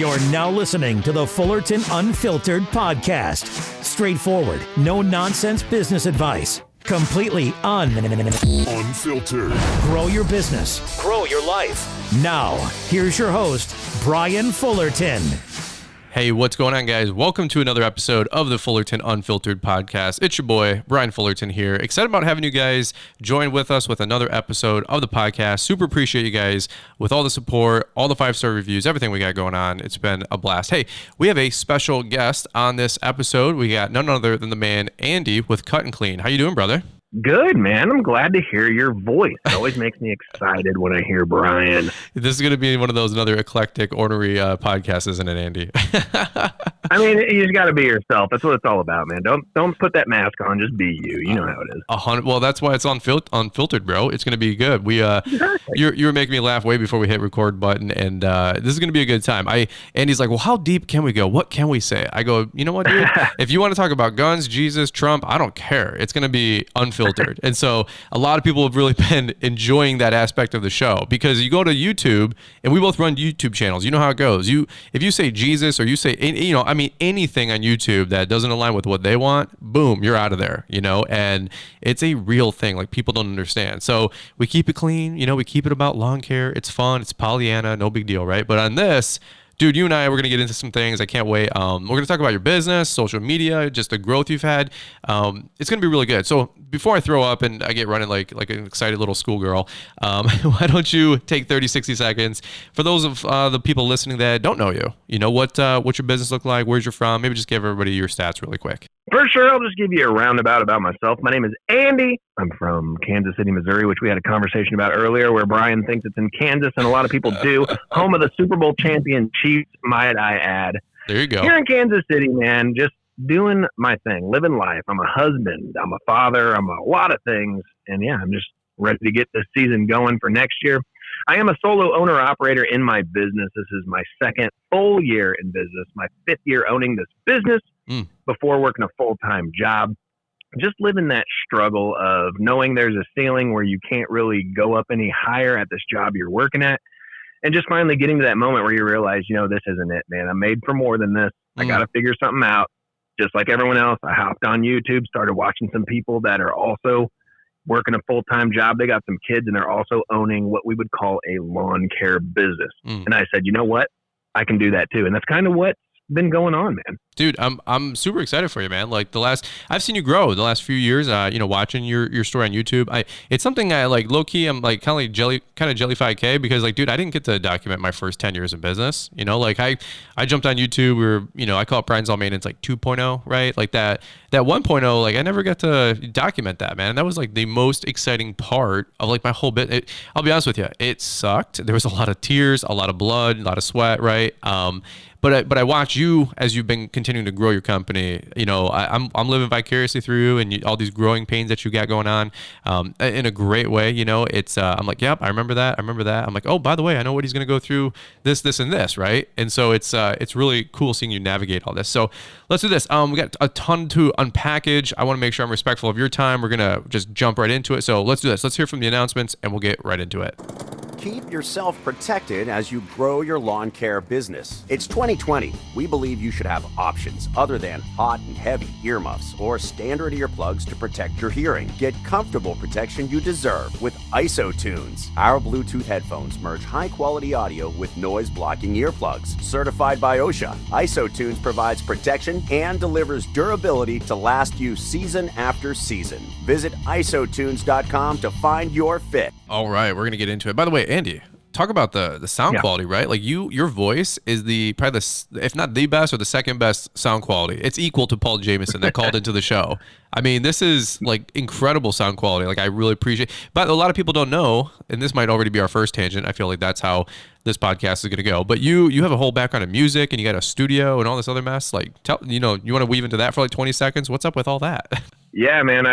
You're now listening to the Fullerton Unfiltered podcast. Straightforward, no nonsense business advice. Completely unfiltered. Grow your business. Grow your life. Now, here's your host, Brian Fullerton. Hey, what's going on, guys? Welcome to another episode of the Fullerton Unfiltered podcast. It's your boy, Brian Fullerton here. Excited about having you guys join with us with another episode of the podcast. Super appreciate you guys with all the support, all the 5-star reviews, everything we got going on. It's been a blast. Hey, we have a special guest on this episode. We got none other than the man, Andy, with Cut and Clean. How you doing, brother? Good, man. I'm glad to hear your voice. It always makes me excited when I hear Brian. This is going to be one of those another eclectic, ornery podcasts, isn't it, Andy? I mean, you just got to be yourself. That's what it's all about, man. Don't put that mask on. Just be you. You know how it is. Well, that's why it's unfiltered, bro. It's going to be good. Exactly. You were making me laugh way before we hit record button, and this is going to be a good time. Andy's like, well, how deep can we go? What can we say? I go, you know what, dude? If you want to talk about guns, Jesus, Trump, I don't care. It's going to be unfiltered. And so a lot of people have really been enjoying that aspect of the show because you go to YouTube, and we both run YouTube channels. You know how it goes. If you say Jesus or you say, anything on YouTube that doesn't align with what they want, boom, you're out of there, and it's a real thing. Like, people don't understand. So we keep it clean, we keep it about lawn care. It's fun. It's Pollyanna, no big deal, right? But on this, dude, you and I, we're going to get into some things. I can't wait. We're going to talk about your business, social media, just the growth you've had. It's going to be really good. So before I throw up and I get running like an excited little schoolgirl, why don't you take 30, 60 seconds for those of the people listening that don't know you? What's your business look like? Where's you from? Maybe just give everybody your stats really quick. For sure, I'll just give you a roundabout about myself. My name is Andy. I'm from Kansas City, Missouri, which we had a conversation about earlier, where Brian thinks it's in Kansas, and a lot of people do. Home of the Super Bowl champion Chiefs, might I add. There you go. Here in Kansas City, man, just doing my thing, living life. I'm a husband. I'm a father. I'm a lot of things. And yeah, I'm just ready to get this season going for next year. I am a solo owner-operator in my business. This is my second full year in business, my 5th year owning this business before working a full-time job. Just living that struggle of knowing there's a ceiling where you can't really go up any higher at this job you're working at. And just finally getting to that moment where you realize, this isn't it, man. I'm made for more than this. I got to figure something out. Just like everyone else, I hopped on YouTube, started watching some people that are also working a full-time job. They got some kids, and they're also owning what we would call a lawn care business. And I said, you know what? I can do that too. And that's kind of what's been going on, man. Dude, I'm super excited for you, man. Like, I've seen you grow the last few years, watching your story on YouTube. It's something I like, low key, I'm like kind of jellyfied K, because like, dude, I didn't get to document my first 10 years in business. I jumped on YouTube. I call it Brian's All Maintenance like 2.0, right? Like that 1.0, like I never got to document that, man. And that was like the most exciting part of like my whole bit. I'll be honest with you, it sucked. There was a lot of tears, a lot of blood, a lot of sweat, right? But I watch you as you've been continuing to grow your company. I'm living vicariously through you and all these growing pains that you got going on, in a great way. It's I'm like, yep, I remember that. I'm like, oh, by the way, I know what he's going to go through this, and this, right? And so it's really cool seeing you navigate all this. So let's do this. We got a ton to unpackage. I want to make sure I'm respectful of your time. We're gonna just jump right into it. So let's do this. Let's hear from the announcements, and we'll get right into it. Keep yourself protected as you grow your lawn care business. It's 2020. We believe you should have options other than hot and heavy earmuffs or standard earplugs to protect your hearing. Get comfortable protection you deserve with IsoTunes. Our Bluetooth headphones merge high-quality audio with noise-blocking earplugs. Certified by OSHA, IsoTunes provides protection and delivers durability to last you season after season. Visit isotunes.com to find your fit. All right, we're gonna get into it. By the way, Andy, talk about the sound quality, right? Like your voice is probably if not the best or the second best sound quality. It's equal to Paul Jameson that called into the show. I mean, this is like incredible sound quality. Like, I really appreciate, but a lot of people don't know, and this might already be our first tangent. I feel like that's how this podcast is going to go. But you have a whole background in music, and you got a studio and all this other mess. Like, you want to weave into that for like 20 seconds? What's up with all that? Yeah, man,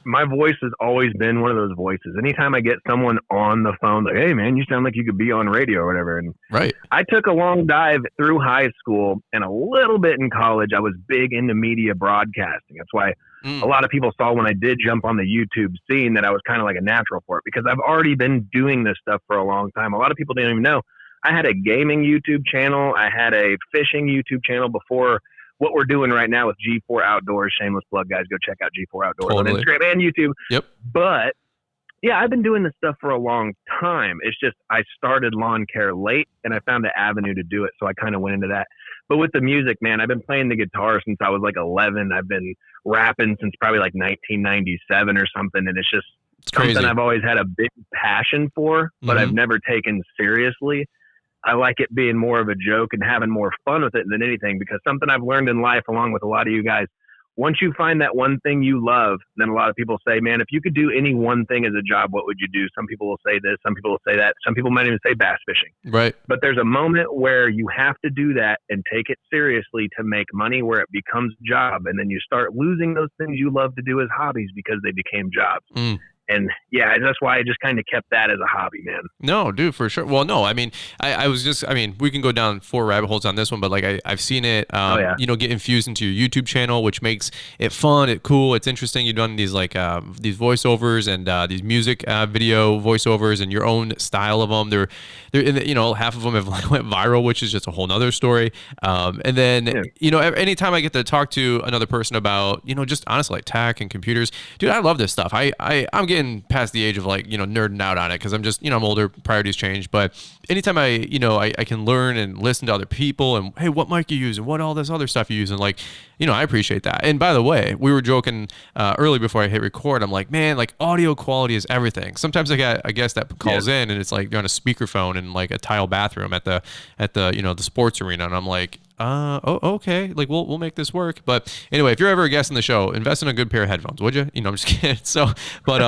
my voice has always been one of those voices. Anytime I get someone on the phone, like, hey, man, you sound like you could be on radio or whatever. And right. I took a long dive through high school and a little bit in college. I was big into media broadcasting. That's why a lot of people saw when I did jump on the YouTube scene that I was kind of like a natural for it, because I've already been doing this stuff for a long time. A lot of people didn't even know I had a gaming YouTube channel. I had a fishing YouTube channel before what we're doing right now with G4 Outdoors. Shameless plug, guys. Go check out G4 Outdoors on Instagram and YouTube. Yep. But yeah, I've been doing this stuff for a long time. It's just I started lawn care late and I found an avenue to do it. So I kind of went into that. But with the music, man, I've been playing the guitar since I was like 11. I've been rapping since probably like 1997 or something. And it's just something I've always had a big passion for, but I've never taken seriously. I like it being more of a joke and having more fun with it than anything, because something I've learned in life, along with a lot of you guys, once you find that one thing you love, then a lot of people say, man, if you could do any one thing as a job, what would you do? Some people will say this, some people will say that, some people might even say bass fishing. Right. But there's a moment where you have to do that and take it seriously to make money, where it becomes a job. And then you start losing those things you love to do as hobbies because they became jobs. And yeah, that's why I just kind of kept that as a hobby, man. No, dude, for sure. Well, no, I mean, I was just, I mean, we can go down 4 rabbit holes on this one, but like I've seen it, you know, get infused into your YouTube channel, which makes it fun, it's cool, it's interesting. You've done these like these voiceovers and these music video voiceovers and your own style of them. They're you know, half of them have like went viral, which is just a whole nother story. And then, you know, anytime I get to talk to another person about, you know, just honestly like tech and computers, dude, I love this stuff. I'm getting past the age of like, you know, nerding out on it, because I'm just, you know, I'm older, priorities change. But anytime I can learn and listen to other people and, hey, what mic you use and what all this other stuff you use, and like, you know, I appreciate that. And by the way, we were joking early before I hit record. I'm like, man, like audio quality is everything. Sometimes I got a guest that calls in and it's like you're on a speakerphone in like a tile bathroom at the you know, the sports arena, and I'm like, okay, like we'll make this work. But anyway, if you're ever a guest on the show, invest in a good pair of headphones, would you? You know, I'm just kidding. So, but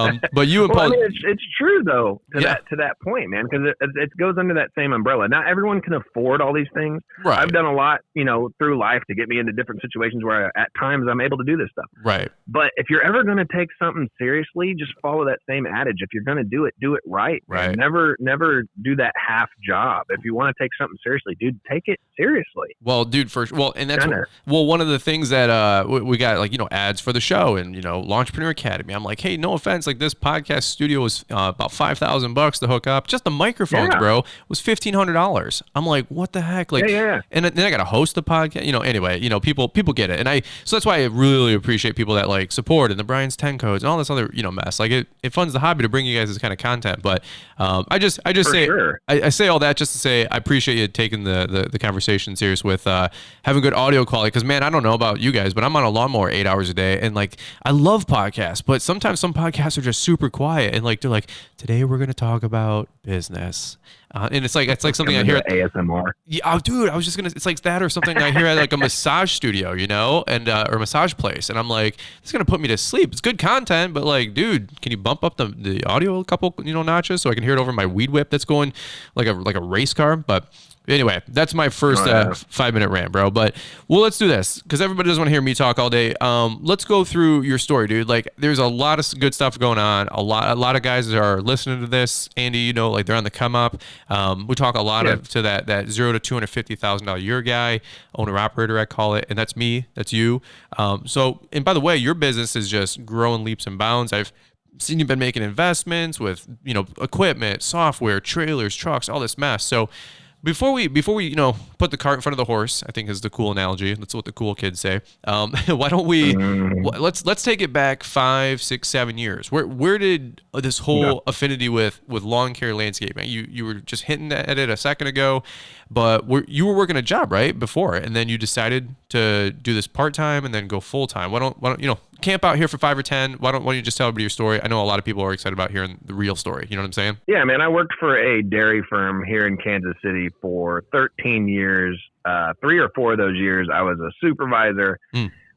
you and well, Paul, I mean, it's true though to that point, man, because it goes under that same umbrella. Not everyone can afford all these things. Right. I've done a lot, you know, through life to get me into different situations where at times I'm able to do this stuff. Right. But if you're ever going to take something seriously, just follow that same adage. If you're going to do it right. Right. Man. Never do that half job. If you want to take something seriously, dude, take it seriously. Well, dude, and that's one of the things that we got, like, you know, ads for the show and, you know, Launchpreneur Academy. I'm like, hey, no offense, like this podcast studio was about $5,000 to hook up. Just the microphones, bro, was $1,500. I'm like, what the heck? Like, and then I got to host the podcast. You know, anyway, you know, people get it, and so that's why I really appreciate people that like support and the Brian's 10 codes and all this other, you know, mess. Like it funds the hobby to bring you guys this kind of content. But I just say I say all that just to say I appreciate you taking the conversation serious with having good audio quality, because man, I don't know about you guys, but I'm on a lawnmower 8 hours a day, and like I love podcasts, but sometimes some podcasts are just super quiet, and like they're like, today we're gonna talk about business, and it's like something I hear at ASMR. Yeah, dude, I was just gonna. It's like that or something I hear at like a massage studio, you know, and or massage place, and I'm like, it's gonna put me to sleep. It's good content, but like, dude, can you bump up the audio a couple, you know, notches so I can hear it over my weed whip that's going like a race car, but. Anyway, that's my first 5-minute rant, bro. But let's do this, because everybody doesn't want to hear me talk all day. Let's go through your story, dude. Like, there's a lot of good stuff going on. A lot of guys that are listening to this, Andy, you know, like they're on the come up. We talk a lot to that $0 to $250,000 a year guy, owner operator, I call it, and that's me. That's you. So, and by the way, your business is just growing leaps and bounds. I've seen you've been making investments with, you know, equipment, software, trailers, trucks, all this mess. So. Before we, you know, put the cart in front of the horse, I think is the cool analogy. That's what the cool kids say. Why don't we, let's take it back 5, 6, 7 years. Where did this whole affinity with lawn care landscaping? You were just hinting at it a second ago, but you were working a job, right, before, and then you decided to do this part-time and then go full-time. Why don't you know, camp out here for 5 or 10? Why don't you just tell everybody your story? I know a lot of people are excited about hearing the real story. You know what I'm saying? Yeah, man. I worked for a dairy firm here in Kansas City for 13 years. 3 or 4 of those years, I was a supervisor,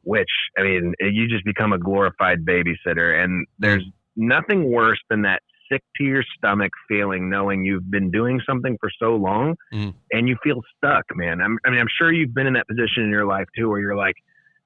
which, I mean, you just become a glorified babysitter. And there's nothing worse than that sick to your stomach feeling, knowing you've been doing something for so long and you feel stuck, man. I'm sure you've been in that position in your life too, where you're like,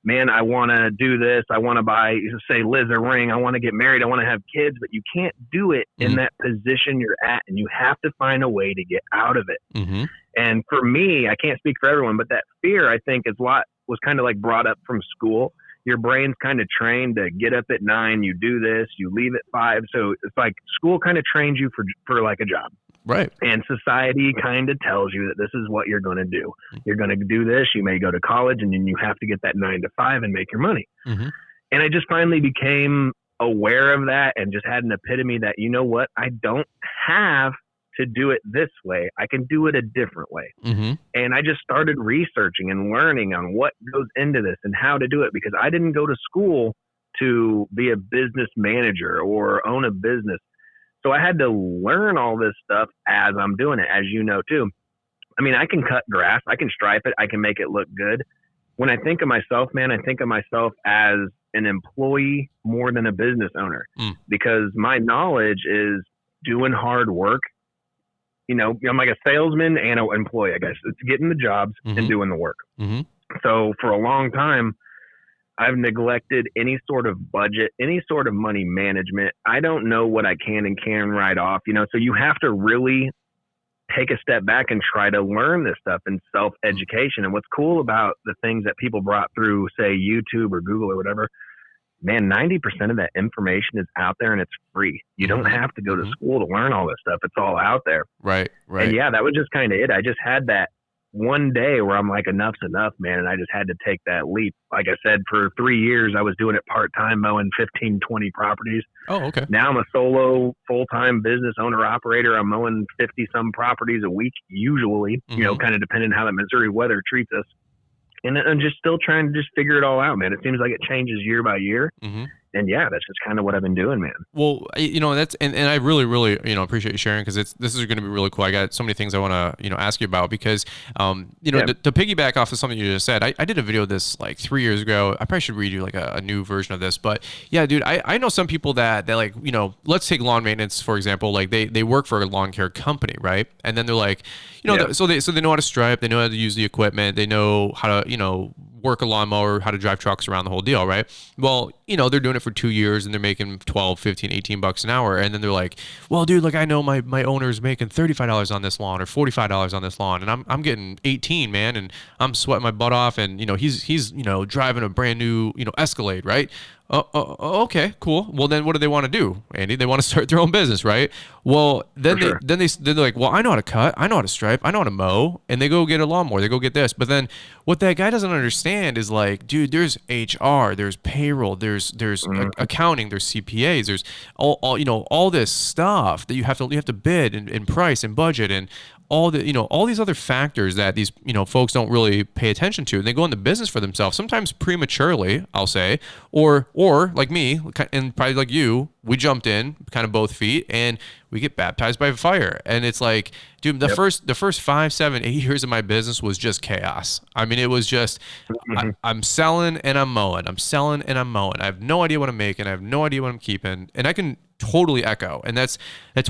man, I want to do this. I want to buy, say, Liz a ring. I want to get married. I want to have kids, but you can't do it in that position you're at, and you have to find a way to get out of it. And for me, I can't speak for everyone, but that fear, I think, is what was kind of like brought up from school. Your brain's kind of trained to get up at 9, you do this, you leave at 5. So it's like school kind of trains you for like a job. Right. And society kind of tells you that this is what you're going to do. You're going to do this. You may go to college and then you have to get that 9 to 5 and make your money. Mm-hmm. And I just finally became aware of that and just had an epitome that, you know what, I don't have to do it this way. I can do it a different way. Mm-hmm. And I just started researching and learning on what goes into this and how to do it, because I didn't go to school to be a business manager or own a business. So I had to learn all this stuff as I'm doing it, as you know, too. I mean, I can cut grass, I can stripe it, I can make it look good. When I think of myself, man, I think of myself as an employee more than a business owner, because my knowledge is doing hard work. You know, I'm like a salesman and an employee, I guess. It's getting the jobs and doing the work. Mm-hmm. So for a long time, I've neglected any sort of budget, any sort of money management. I don't know what I can and can't write off, you know, so you have to really take a step back and try to learn this stuff in self-education. And what's cool about the things that people brought through, say, YouTube or Google or whatever, man, 90% of that information is out there and it's free. You don't have to go to school to learn all this stuff. It's all out there. Right. And yeah, that was just kind of it. I just had that one day where I'm like, enough's enough, man. And I just had to take that leap. Like I said, for 3 years, I was doing it part-time, mowing 15, 20 properties. Oh, okay. Now I'm a solo full-time business owner operator. I'm mowing 50 some properties a week, usually, you know, kind of depending how the Missouri weather treats us. And I'm just still trying to just figure it all out, man. It seems like it changes year by year. And yeah, that's just kind of what I've been doing, man. Well, you know, that's, and I really, really, you know, appreciate you sharing, because this is going to be really cool. I got so many things I want to, you know, ask you about, because, you know, to piggyback off of something you just said, I did a video of this like 3 years ago. I probably should read you like a new version of this, but yeah, dude, I know some people that like, you know, let's take lawn maintenance, for example, like they work for a lawn care company, right? And then they're like, you know, so they know how to stripe, they know how to use the equipment, they know how to, you know, work a lawnmower, how to drive trucks around the whole deal, right? Well, you know, they're doing it for 2 years and they're making 12, 15, 18 bucks an hour. And then they're like, well, dude, like I know my owner's making $35 on this lawn or $45 on this lawn, and I'm getting 18, man, and I'm sweating my butt off, and you know, he's you know, driving a brand new, you know, Escalade, right? Okay, cool. Well, then what do they want to do, Andy? They want to start their own business, right? Well, then they're like, well, I know how to cut, I know how to stripe, I know how to mow, and they go get a lawnmower, they go get this. But then what that guy doesn't understand is like, dude, there's HR, there's payroll, there's accounting, there's CPAs, there's all you know, all this stuff that you have to bid and price and budget and all the, you know, all these other factors that these, you know, folks don't really pay attention to. And they go into business for themselves, sometimes prematurely, I'll say, or like me, and probably like you, we jumped in kind of both feet and we get baptized by fire. And it's like, dude, the first 5, 7, 8 years of my business was just chaos. I mean, it was just, I'm selling and I'm mowing. I'm selling and I'm mowing. I have no idea what I'm making. I have no idea what I'm keeping. And I can totally echo. And that's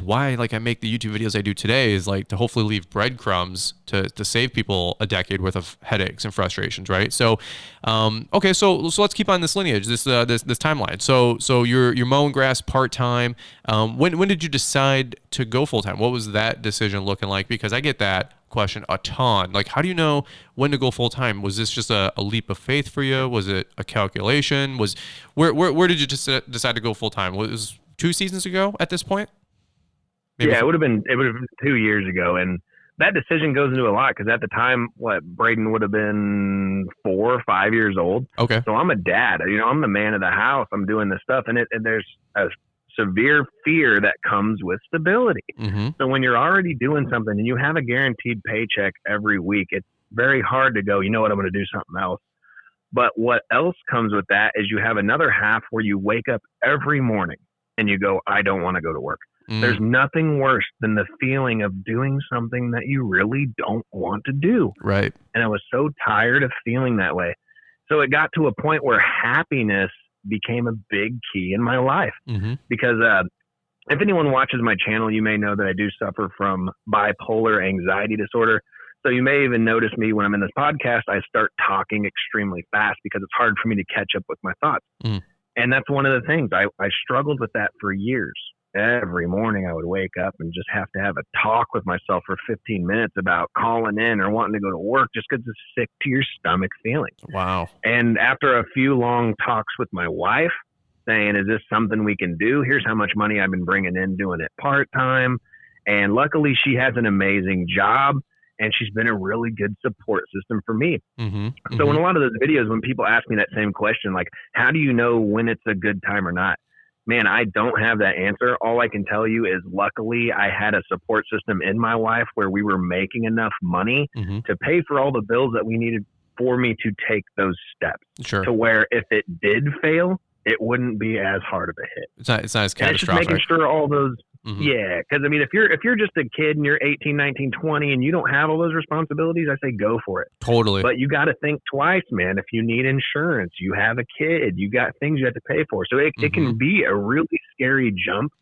why, like, I make the YouTube videos I do today, is like to hopefully leave breadcrumbs to save people a decade worth of headaches and frustrations, right? So, okay, so let's keep on this lineage, this timeline. So you're mowing grass part-time. When did you decide to go full-time? What was that decision looking like? Because I get that question a ton. Like, how do you know when to go full-time? Was this just a leap of faith for you? Was it a calculation? Where did you just decide to go full-time? Was 2 seasons ago at this point? Maybe it would have been 2 years ago. And that decision goes into a lot, because at the time, Braden would have been 4 or 5 years old. Okay. So I'm a dad, you know, I'm the man of the house. I'm doing this stuff, and there's a severe fear that comes with stability. So when you're already doing something and you have a guaranteed paycheck every week, it's very hard to go, you know what, I'm going to do something else. But what else comes with that is you have another half where you wake up every morning and you go, I don't want to go to work. There's nothing worse than the feeling of doing something that you really don't want to do. Right. And I was so tired of feeling that way. So it got to a point where happiness became a big key in my life. Because if anyone watches my channel, you may know that I do suffer from bipolar anxiety disorder. So you may even notice me when I'm in this podcast, I start talking extremely fast because it's hard for me to catch up with my thoughts. And that's one of the things. I struggled with that for years. Every morning I would wake up and just have to have a talk with myself for 15 minutes about calling in or wanting to go to work, just because it's sick to your stomach feeling. Wow. And after a few long talks with my wife saying, is this something we can do? Here's how much money I've been bringing in doing it part-time. And luckily she has an amazing job and she's been a really good support system for me. So in a lot of those videos, when people ask me that same question, like, how do you know when it's a good time or not? Man, I don't have that answer. All I can tell you is luckily I had a support system in my life where we were making enough money to pay for all the bills that we needed for me to take those steps. Sure. To where if it did fail, it wouldn't be as hard of a hit. It's not as catastrophic. And it's just making sure all those, yeah. Because I mean, if you're just a kid and you're 18, 19, 20 and you don't have all those responsibilities, I say go for it. Totally. But you got to think twice, man. If you need insurance, you have a kid, you got things you have to pay for. So it can be a really scary jump.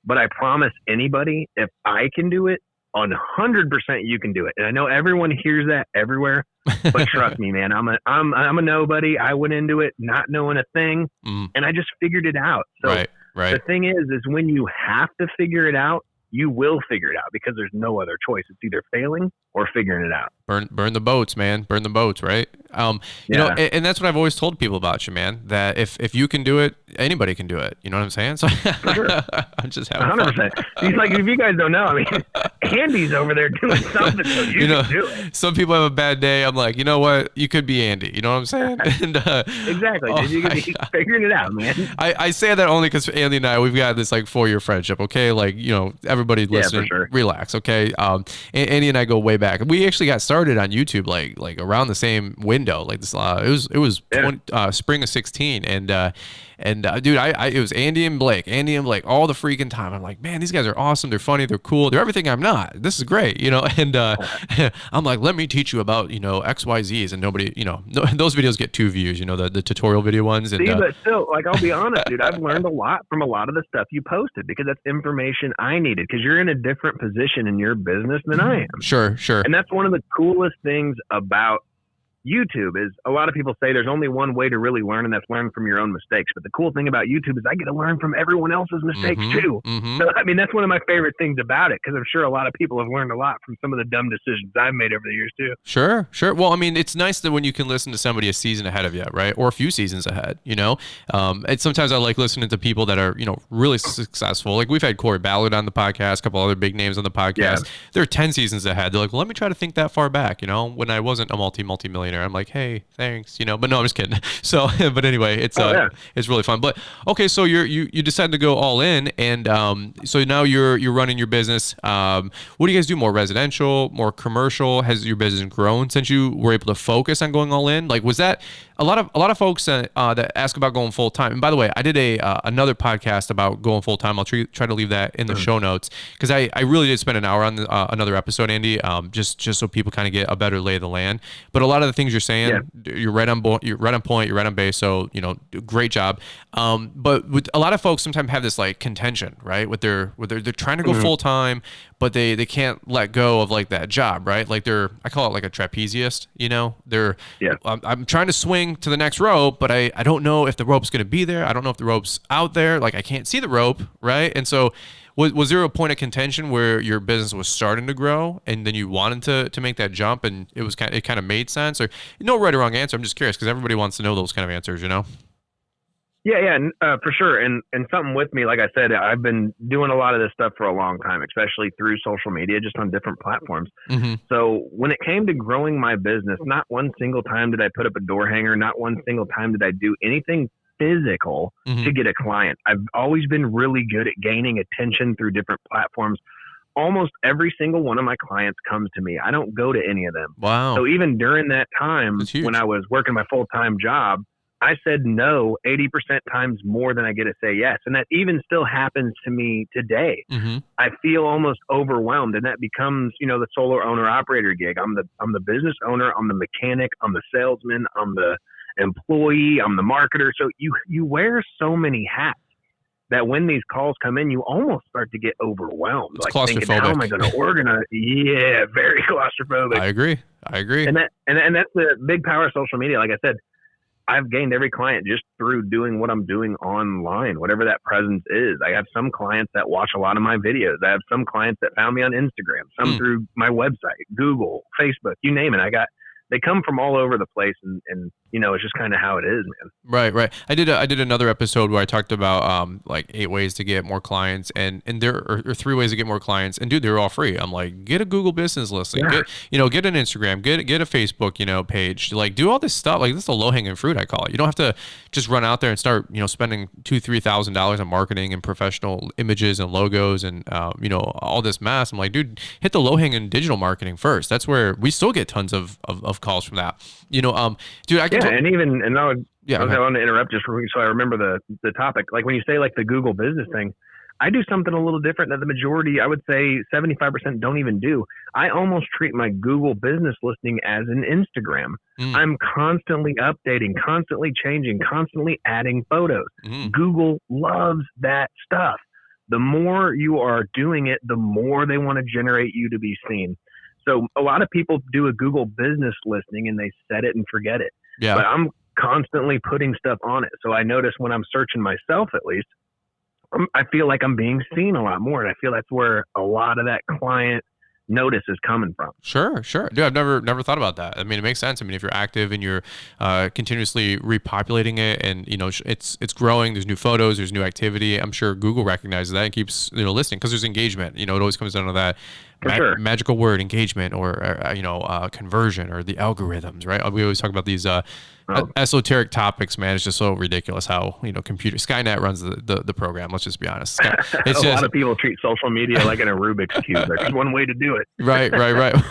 But I promise anybody, if I can do it, 100% you can do it. And I know everyone hears that everywhere, but trust me, man, I'm a nobody. I went into it not knowing a thing and I just figured it out. So right. The thing is when you have to figure it out, you will figure it out because there's no other choice. It's either failing or figuring it out. Burn the boats, man. Burn the boats, right? You know, and that's what I've always told people about you, man. That if you can do it, anybody can do it. You know what I'm saying? So for sure. I'm just having 100%. fun. He's like, if you guys don't know, I mean, Andy's over there doing something, so you can do it. Some people have a bad day. I'm like, you know what? You could be Andy. You know what I'm saying? And, exactly. You could be figuring it out, man. I say that only because Andy and I, we've got this like 4-year friendship. Okay, like everybody listening, relax. Okay, Andy and I go way back. We actually got started on YouTube like around the same window. Like this, it was spring of 16, and dude, it was Andy and Blake all the freaking time. I'm like, man, these guys are awesome. They're funny. They're cool. They're everything I'm not. This is great, And I'm like, let me teach you about XYZs, and nobody, those videos get 2 views. The tutorial video ones. And, but still, like, I'll be honest, dude, I've learned a lot from a lot of the stuff you posted because that's information I needed. Because you're in a different position in your business than I am. Sure. And that's one of the coolest things about YouTube is a lot of people say there's only one way to really learn, and that's learn from your own mistakes. But the cool thing about YouTube is I get to learn from everyone else's mistakes too. So, I mean, that's one of my favorite things about it because I'm sure a lot of people have learned a lot from some of the dumb decisions I've made over the years too. Sure. Well, I mean, it's nice that when you can listen to somebody a season ahead of you, right? Or a few seasons ahead, And sometimes I like listening to people that are, really successful. Like we've had Corey Ballard on the podcast, a couple other big names on the podcast. Yeah. They're 10 seasons ahead. They're like, well, let me try to think that far back, when I wasn't a multi-millionaire. I'm like, hey, thanks, but no, I'm just kidding. So, but anyway, it's really fun. But okay, so you decided to go all in, and so now you're running your business. What do you guys do? More residential, more commercial? Has your business grown since you were able to focus on going all in? Like, was that a lot of folks that ask about going full time? And by the way, I did another podcast about going full time. I'll try to leave that in the show notes because I really did spend an hour on another episode, Andy, just so people kind of get a better lay of the land. But a lot of the things you're saying, you're right on point, you're right on base. So great job. But with a lot of folks sometimes have this like contention, right? They're trying to go full time, but they can't let go of like that job, right? Like I call it like a trapeziist, I'm trying to swing to the next rope, but I don't know if the rope's going to be there. I don't know if the rope's out there. Like I can't see the rope, right? And so was there a point of contention where your business was starting to grow and then you wanted to make that jump and it kind of made sense? Or no right or wrong answer. I'm just curious because everybody wants to know those kind of answers, Yeah, for sure. And something with me, like I said, I've been doing a lot of this stuff for a long time, especially through social media, just on different platforms. So when it came to growing my business, not one single time did I put up a door hanger. Not one single time did I do anything physical to get a client. I've always been really good at gaining attention through different platforms. Almost every single one of my clients comes to me. I don't go to any of them. Wow. So even during that time when I was working my full-time job, I said no 80% times more than I get to say yes. And that even still happens to me today. I feel almost overwhelmed, and that becomes, the solo owner operator gig. I'm the business owner. I'm the mechanic. I'm the salesman. I'm the employee. I'm the marketer. So you wear so many hats that when these calls come in, you almost start to get overwhelmed. It's like claustrophobic. Thinking, how am I going to organize? Yeah, very claustrophobic. I agree. And that's the big power of social media. Like I said, I've gained every client just through doing what I'm doing online, whatever that presence is. I have some clients that watch a lot of my videos. I have some clients that found me on Instagram, some through my website, Google, Facebook, you name it. I got they come from all over the place, and it's just kind of how it is, man. Right. I did another episode where I talked about like 8 ways to get more clients, and there are 3 ways to get more clients, and dude, they were all free. I'm like, get a Google business listing, get an Instagram, get a Facebook page, like do all this stuff. Like this is the low hanging fruit, I call it. You don't have to just run out there and start spending $2,000-$3,000 on marketing and professional images and logos and all this mess. I'm like, dude, hit the low hanging digital marketing first. That's where we still get tons of calls from that. Dude, I can I want to interrupt just so I remember the topic. Like when you say like the Google business thing, I do something a little different that the majority, I would say 75% don't even do. I almost treat my Google business listing as an Instagram. I'm constantly updating, constantly changing, constantly adding photos. Google loves that stuff. The more you are doing it, the more they want to generate you to be seen. So a lot of people do a Google business listing and they set it and forget it. Yeah. But I'm constantly putting stuff on it. So I notice when I'm searching myself, at least, I feel like I'm being seen a lot more. And I feel that's where a lot of that client notice is coming from. Sure. Dude, I've never thought about that. I mean, it makes sense. I mean, if you're active and you're continuously repopulating it and, it's growing, there's new photos, there's new activity. I'm sure Google recognizes that and keeps, listing because there's engagement. It always comes down to that. Magical word, engagement, or conversion, or the algorithms, right? We always talk about these esoteric topics, man. It's just so ridiculous how computer Skynet runs the program. Let's just be honest. It's a lot of people treat social media like an Rubik's cube. There's one way to do it. Right.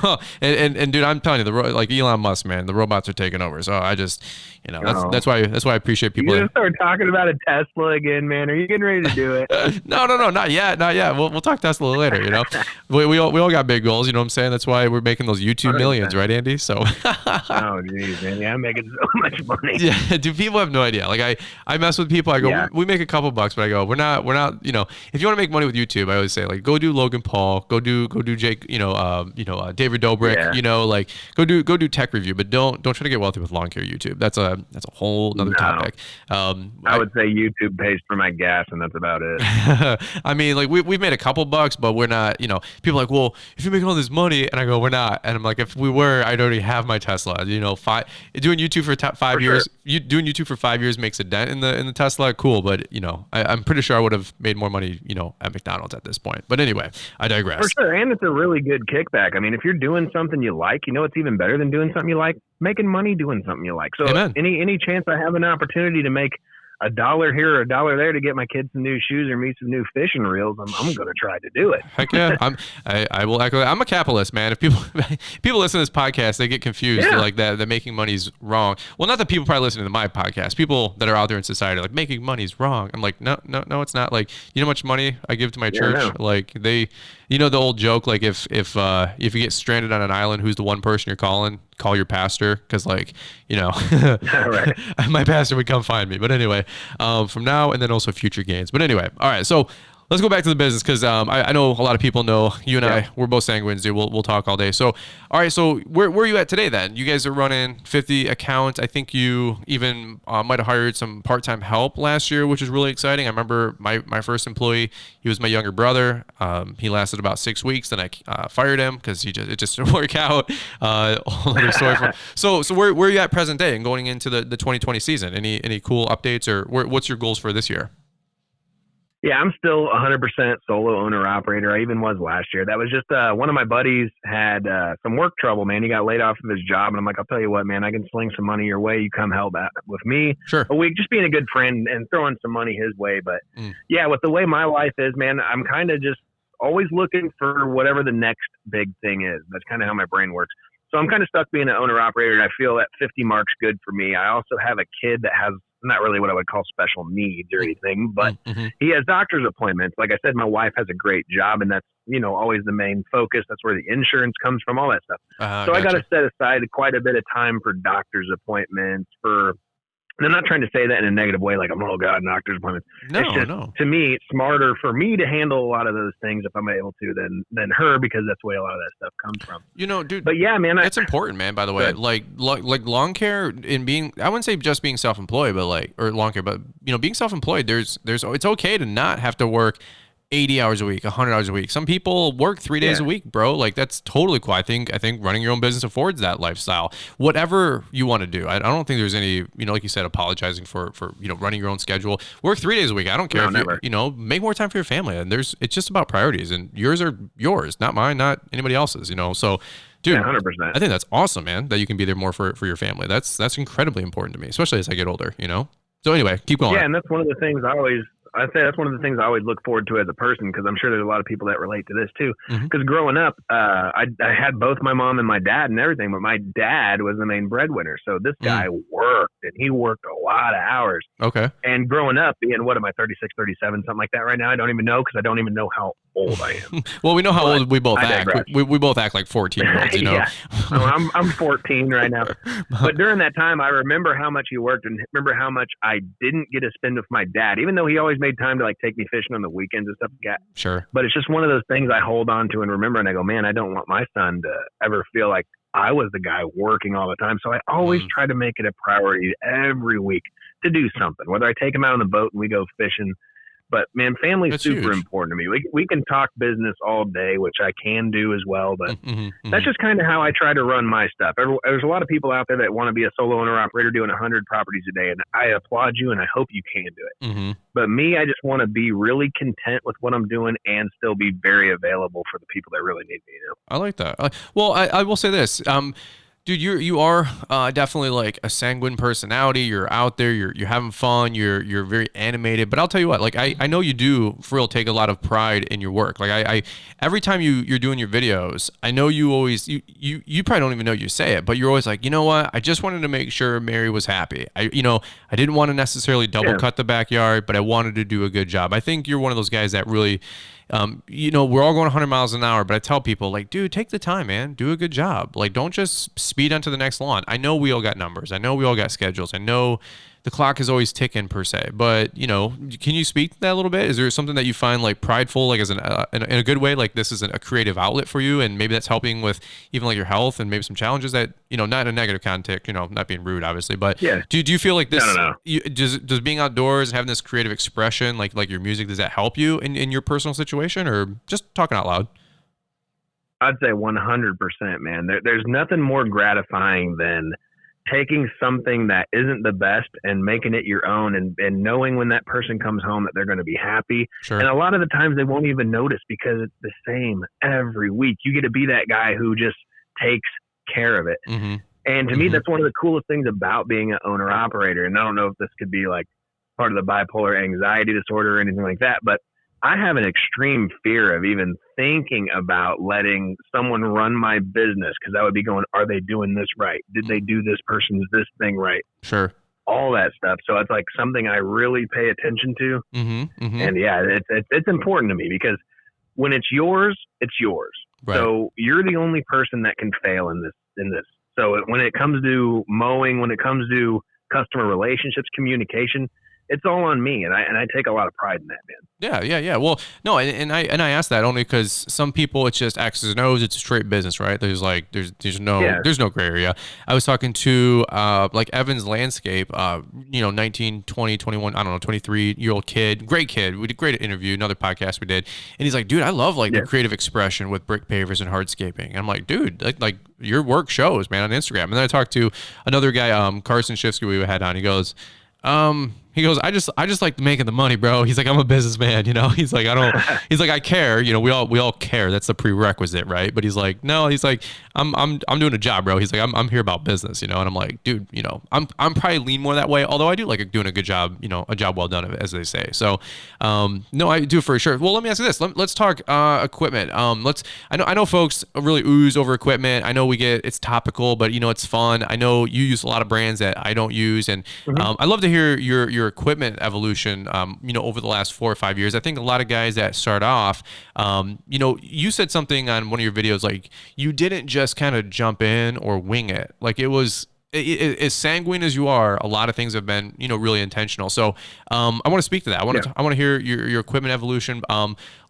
Well, and dude, I'm telling you, like Elon Musk, man, the robots are taking over. So I just, that's why I appreciate people. You gonna start talking about a Tesla again, man? Are you getting ready to do it? No, not yet. We'll talk Tesla later. We all got big goals. You know what I'm saying? That's why we're making those YouTube millions, right, Andy? So. Oh, geez, man. Yeah, I'm making so much money. Yeah, dude, people have no idea. Like I mess with people. I go, we make a couple bucks, but I go, we're not. If you want to make money with YouTube, I always say like, go do Logan Paul, go do Jake, David Dobrik, like go do tech review, but don't try to get wealthy with lawn care YouTube. That's a whole another topic. I would say YouTube pays for my gas, and that's about it. I mean, like we've made a couple bucks, but we're not. People are like, well, if you're making all this money, and I go, we're not. And I'm like, if we were, I'd already have my Tesla. Doing YouTube for 5 years, doing YouTube for 5 years makes a dent in the Tesla. Cool, but I'm pretty sure I would have made more money, at McDonald's at this point. But anyway, I digress. For sure, and it's a really good kickback. I mean, if you're doing something you like, it's even better than doing something you like, making money doing something you like. So any chance I have an opportunity to make $1 here or $1 there to get my kids some new shoes or me some new fishing reels, I'm going to try to do it. Heck yeah. I will echo that. I'm a capitalist, man. If people listen to this podcast, they get confused. They're like that making money's wrong. Well, not that people probably listening to my podcast. People that are out there in society are like, making money's wrong. I'm like, no, it's not. Like, you know how much money I give to my church? No. Like they, the old joke, like if you get stranded on an island, who's the one person you're calling? Call your pastor, because right. My pastor would come find me. But anyway, from now and then also future gains. But anyway, all right. So let's go back to the business, because I know a lot of people know you and I. We're both sanguines, dude. We'll talk all day. So all right. So where are you at today then? You guys are running 50 accounts. I think you even might have hired some part-time help last year, which is really exciting. I remember my first employee. He was my younger brother. He lasted about 6 weeks. Then I fired him because it just didn't work out. Whole other story. So where are you at present day and going into the 2020 season? Any cool updates, or what's your goals for this year? Yeah, I'm still 100% solo owner operator. I even was last year. That was just one of my buddies had some work trouble, man. He got laid off of his job, and I'm like, I'll tell you what, man, I can sling some money your way. You come help out with me a week, just being a good friend and throwing some money his way. But yeah, with the way my life is, man, I'm kind of just always looking for whatever the next big thing is. That's kind of how my brain works. So I'm kind of stuck being an owner operator, and I feel that 50 mark's good for me. I also have a kid that has not really what I would call special needs or anything, but he has doctor's appointments. Like I said, my wife has a great job, and that's, always the main focus. That's where the insurance comes from, all that stuff. So I got to set aside quite a bit of time for doctor's appointments, and I'm not trying to say that in a negative way, like, oh God, doctor's appointments. To me, it's smarter for me to handle a lot of those things if I'm able to than her, because that's where a lot of that stuff comes from. Dude. But yeah, man, that's important, man. By the way, like lawn care and being, I wouldn't say just being self-employed, but or lawn care, but being self-employed, there's it's okay to not have to work 80 hours a week, 100 hours a week. Some people work 3 days a week, bro. Like that's totally cool. I think running your own business affords that lifestyle. Whatever you want to do. I don't think there's any, like you said, apologizing for running your own schedule. Work 3 days a week. I don't care if you make more time for your family. And it's just about priorities, and yours are yours, not mine, not anybody else's, So dude, 100%. I think that's awesome, man, that you can be there more for your family. That's incredibly important to me, especially as I get older, So anyway, keep going. Yeah, and that's one of the things that's one of the things I always look forward to as a person, because I'm sure there's a lot of people that relate to this too. Because growing up, I had both my mom and my dad and everything, but my dad was the main breadwinner. So this guy worked, and he worked a lot of hours. Okay. And growing up, being, what am I, 36, 37, something like that right now? I don't even know, because I don't even know how old I am. Well, we know how old we both act. We both act like 14-year-olds, Yeah. I'm 14 right now. But during that time, I remember how much he worked, and remember how much I didn't get to spend with my dad, even though he always made time to like take me fishing on the weekends and stuff like that. Sure. But it's just one of those things I hold on to and remember, and I go, man, I don't want my son to ever feel like I was the guy working all the time. So I always try to make it a priority every week to do something, whether I take him out on the boat and we go fishing. But man, family's super important to me. We can talk business all day, which I can do as well, but that's just kind of how I try to run my stuff. There's a lot of people out there that want to be a solo owner operator doing 100 properties a day, and I applaud you, and I hope you can do it. But me, I just want to be really content with what I'm doing and still be very available for the people that really need me. I like that. Well, I will say this. Dude, you are definitely like a sanguine personality. You're out there. You're having fun. You're very animated. But I'll tell you what. Like I know you do for real take a lot of pride in your work. Like I every time you're doing your videos, I know you always you probably don't even know you say it, but you're always like, you know what? I just wanted to make sure Mary was happy. I didn't want to necessarily double cut the backyard, but I wanted to do a good job. I think you're one of those guys that really. We're all going 100 miles an hour, but I tell people, like, dude, take the time, man. Do a good job. Like, don't just speed onto the next lawn. I know we all got numbers. I know we all got schedules. I know the clock is always ticking per se, but can you speak to that a little bit? Is there something that you find like prideful, like as in a good way, like this is a creative outlet for you, and maybe that's helping with even like your health and maybe some challenges that not in a negative context, not being rude, obviously, but do you feel like this? No. Does being outdoors and having this creative expression, like your music, does that help you in your personal situation, or just talking out loud? I'd say 100%, man. There's nothing more gratifying than taking something that isn't the best and making it your own, and knowing when that person comes home that they're going to be happy. Sure. And a lot of the times they won't even notice because it's the same every week. You get to be that guy who just takes care of it. And to me, that's one of the coolest things about being an owner operator. And I don't know if this could be like part of the bipolar anxiety disorder or anything like that, but I have an extreme fear of even thinking about letting someone run my business, because I would be going, are they doing this right? Did they do this this thing right? Sure. All that stuff. So it's like something I really pay attention to. And yeah, it's important to me, because when it's yours, it's yours. Right. So you're the only person that can fail in this. So when it comes to mowing, when it comes to customer relationships, communication, it's all on me, and I take a lot of pride in that, man. Yeah. Well, no, and I ask that only because some people, it's just X's and O's. It's a straight business, right? There's no gray area. I was talking to like Evan's Landscape, 19, 20, 21, I don't know, 23-year-old kid, great kid. We did a great interview, another podcast we did, and he's like, dude, I love like the creative expression with brick pavers and hardscaping. And I'm like, dude, like your work shows, man, on Instagram. And then I talked to another guy, Carson Shifsky, we had on. He goes, I just like making the money, bro. He's like, I'm a businessman, He's like, he's like, I care, we all care. That's the prerequisite, right? But he's like, no, he's like, I'm doing a job, bro. He's like, I'm here about business, And I'm like, dude, I'm probably lean more that way. Although I do like doing a good job, a job well done, as they say. So, no, I do for sure. Well, let me ask you this. Let's talk equipment. I know folks really ooze over equipment. I know it's topical, but it's fun. I know you use a lot of brands that I don't use, and I'd love to hear your equipment evolution, over the last 4 or 5 years. I think a lot of guys that start off, you said something on one of your videos, like you didn't just kind of jump in or wing it. Like it was, as sanguine as you are, a lot of things have been, really intentional. So I want to speak to that. I want to hear your equipment evolution.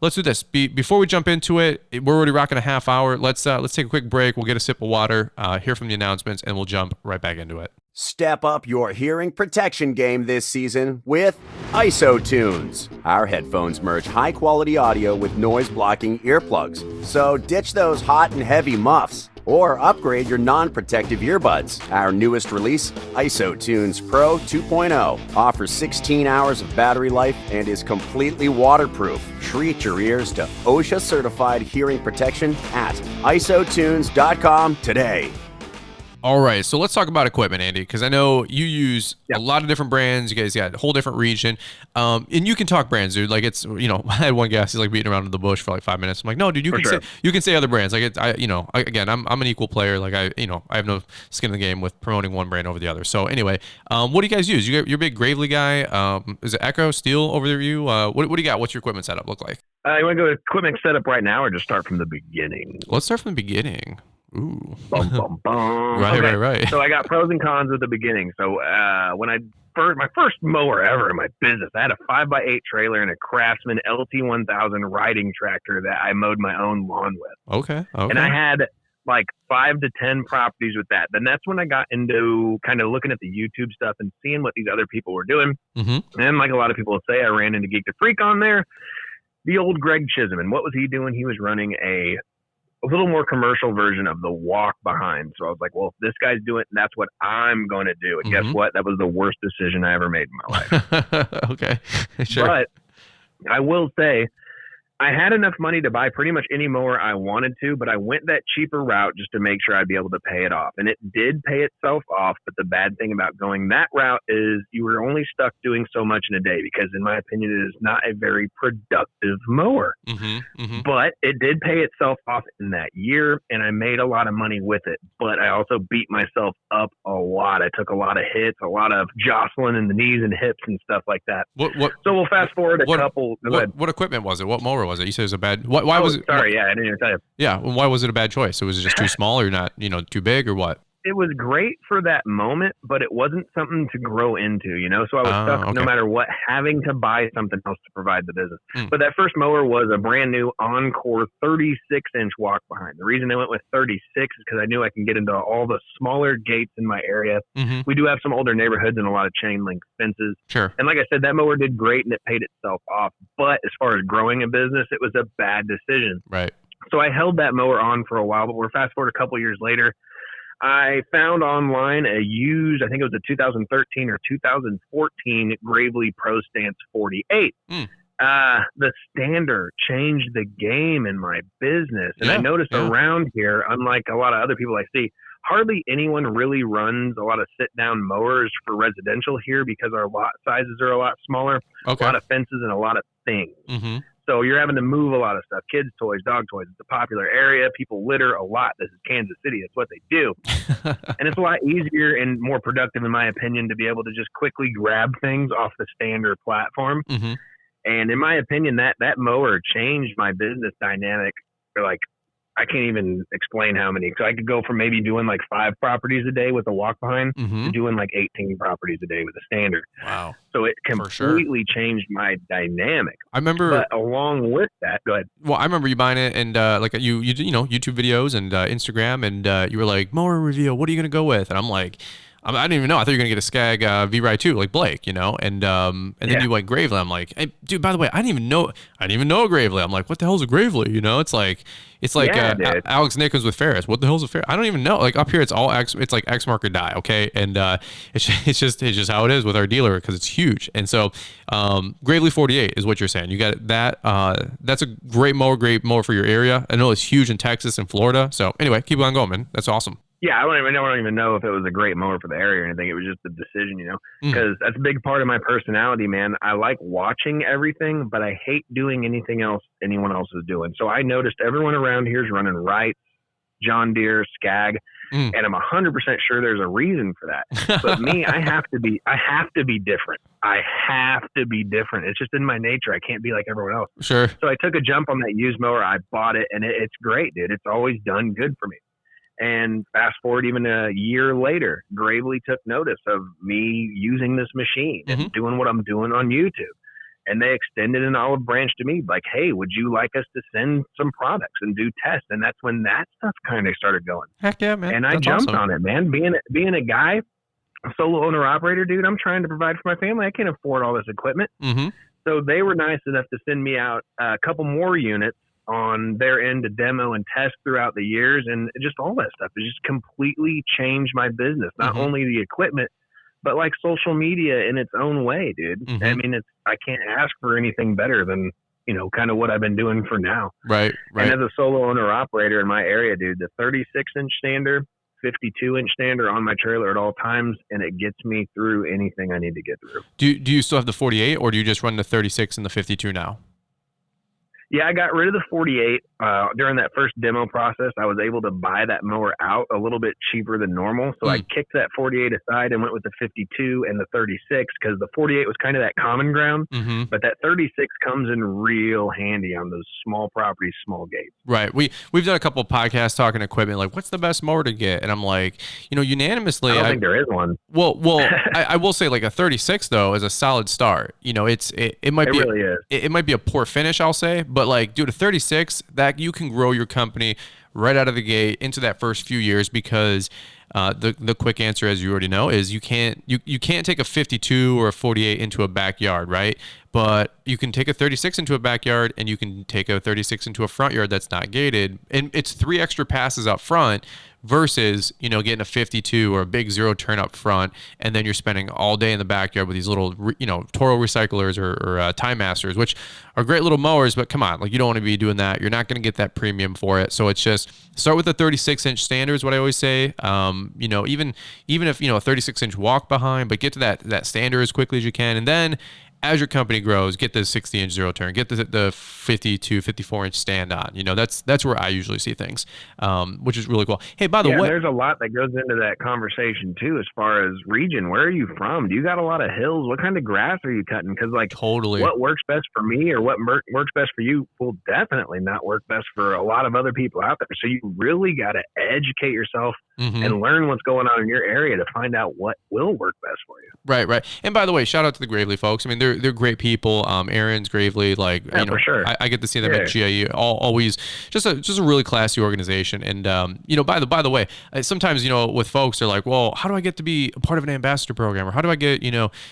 Let's do this. Before we jump into it, we're already rocking a half hour. Let's take a quick break. We'll get a sip of water, hear from the announcements, and we'll jump right back into it. Step up your hearing protection game this season with ISO Tunes. Our headphones merge high-quality audio with noise-blocking earplugs. So ditch those hot and heavy muffs or upgrade your non-protective earbuds. Our newest release, ISO Tunes Pro 2.0, offers 16 hours of battery life and is completely waterproof. Treat your ears to OSHA-certified hearing protection at isotunes.com today. All right, so let's talk about equipment, Andy, because I know you use a lot of different brands. You guys got a whole different region, and you can talk brands, dude. Like it's, I had one guy, he's like beating around in the bush for like 5 minutes. I'm like, no, dude, you can say other brands. Like again, I'm an equal player. Like I have no skin in the game with promoting one brand over the other. So anyway, what do you guys use? You're a big Gravely guy. Is it Echo Steel over there? What do you got? What's your equipment setup look like? You want to go to equipment setup right now, or just start from the beginning? Let's start from the beginning. Ooh. Bum, bum, bum. Right. So I got pros and cons at the beginning. So when my first mower ever in my business, I had a 5x8 trailer and a Craftsman LT1000 riding tractor that I mowed my own lawn with. Okay. And I had like 5 to 10 properties with that. Then that's when I got into kind of looking at the YouTube stuff and seeing what these other people were doing. Mm-hmm. And like a lot of people say, I ran into Geek to Freak on there. The old Greg Chisholm. And what was he doing? He was running a little more commercial version of the walk behind. So I was like, well, if this guy's doing it, that's what I'm going to do. And guess what? That was the worst decision I ever made in my life. Okay. Sure. But I will say I had enough money to buy pretty much any mower I wanted to, but I went that cheaper route just to make sure I'd be able to pay it off. And it did pay itself off. But the bad thing about going that route is you were only stuck doing so much in a day because, in my opinion, it is not a very productive mower. But it did pay itself off in that year, and I made a lot of money with it. But I also beat myself up a lot. I took a lot of hits, a lot of jostling in the knees and hips and stuff like that. So we'll fast forward a couple. What equipment was it? What mower was it? You said it was a bad. Why was it? Sorry, I didn't even tell you. Yeah, why was it a bad choice? So was it just too small, or not? Too big, or what? It was great for that moment, but it wasn't something to grow into, So I was stuck no matter what, having to buy something else to provide the business. But that first mower was a brand new Encore 36-inch walk behind. The reason I went with 36 is because I knew I can get into all the smaller gates in my area. We do have some older neighborhoods and a lot of chain link fences. Sure. And like I said, that mower did great and it paid itself off. But as far as growing a business, it was a bad decision. Right. So I held that mower on for a while, but we're fast forward a couple years later. I found online a used, I think it was a 2013 or 2014 Gravely Pro Stance 48. The standard changed the game in my business. And I noticed around here, unlike a lot of other people I see, hardly anyone really runs a lot of sit-down mowers for residential here because our lot sizes are a lot smaller, a lot of fences and a lot of things. So you're having to move a lot of stuff, kids' toys, dog toys. It's a popular area. People litter a lot. This is Kansas City. That's what they do. And it's a lot easier and more productive, in my opinion, to be able to just quickly grab things off the standard platform. And in my opinion, that mower changed my business dynamic. Like, I can't even explain how many. So I could go from maybe doing like 5 properties a day with a walk behind to doing like 18 properties a day with a standard. Wow. So it completely changed my dynamic. I remember. But along with that, go ahead. Well, I remember you buying it and like you YouTube videos and Instagram, and you were like, mower reveal, what are you going to go with? And I'm like, I didn't even know. I thought you were gonna get a Skag V-Ride 2 like Blake, and then you went Gravely. I'm like, hey, dude, by the way, I didn't even know a Gravely. I'm like, what the hell's a Gravely? It's like Alex Nickens with Ferris. What the hell's a Ferris? I don't even know. Like up here, it's all X. It's like X mark or die. Okay, and it's just how it is with our dealer because it's huge. And so Gravely 48 is what you're saying. You got that. That's a great mower for your area. I know it's huge in Texas and Florida. So anyway, keep on going, man. That's awesome. Yeah, I don't even know if it was a great mower for the area or anything. It was just a decision, because that's a big part of my personality, man. I like watching everything, but I hate doing anything else anyone else is doing. So I noticed everyone around here is running Wright, John Deere, Skag, and I'm 100% sure there's a reason for that. But me, I have to be different. I have to be different. It's just in my nature. I can't be like everyone else. Sure. So I took a jump on that used mower. I bought it, and it's great, dude. It's always done good for me. And fast forward even a year later, Gravely took notice of me using this machine and doing what I'm doing on YouTube. And they extended an olive branch to me, like, hey, would you like us to send some products and do tests? And that's when that stuff kind of started going. Heck yeah, man. And I jumped on it, man. Being a guy, a solo owner operator, dude. I'm trying to provide for my family. I can't afford all this equipment. Mm-hmm. So they were nice enough to send me out a couple more units on their end to demo and test throughout the years. And just all that stuff has just completely changed my business. Not only the equipment, but like social media in its own way, dude. Mm-hmm. I mean, I can't ask for anything better than, kind of what I've been doing for now. Right. And as a solo owner operator in my area, dude, the 36-inch stander, 52-inch stander on my trailer at all times, and it gets me through anything I need to get through. Do you still have the 48, or do you just run the 36 and the 52 now? Yeah, I got rid of the 48 during that first demo process. I was able to buy that mower out a little bit cheaper than normal. So I kicked that 48 aside and went with the 52 and the 36 because the 48 was kind of that common ground. Mm-hmm. But that 36 comes in real handy on those small properties, small gates. Right. We've done a couple of podcasts talking equipment, like what's the best mower to get? And I'm like, unanimously. I don't think there is one. Well, I will say like a 36 though is a solid start. It might be really is. It might be a poor finish, I'll say, but like, dude, a 36 that you can grow your company right out of the gate into that first few years because the quick answer, as you already know, is you can't take a 52 or a 48 into a backyard, right? But you can take a 36 into a backyard and you can take a 36 into a front yard that's not gated, and it's 3 extra passes up front versus getting a 52 or a big zero turn up front, and then you're spending all day in the backyard with these little Toro recyclers or Time Masters, which are great little mowers, but come on, like you don't want to be doing that. You're not going to get that premium for it. So it's just start with the 36-inch standard is what I always say. Even if a 36-inch walk behind, but get to that standard as quickly as you can, and then as your company grows, get the 60-inch zero turn, get the 52, 54-inch stand on. That's where I usually see things, which is really cool. Hey, by the way, there's a lot that goes into that conversation too, as far as region. Where are you from? Do you got a lot of hills? What kind of grass are you cutting? Because totally, what works best for me or what works best for you will definitely not work best for a lot of other people out there. So you really got to educate yourself and learn what's going on in your area to find out what will work best for you. Right. And by the way, shout out to the Gravely folks. I mean, they're great people. Aaron's Gravely, for sure. I get to see them at GIE. Always just a really classy organization. And by the way, sometimes with folks, they're like, well, how do I get to be a part of an ambassador program, or how do I get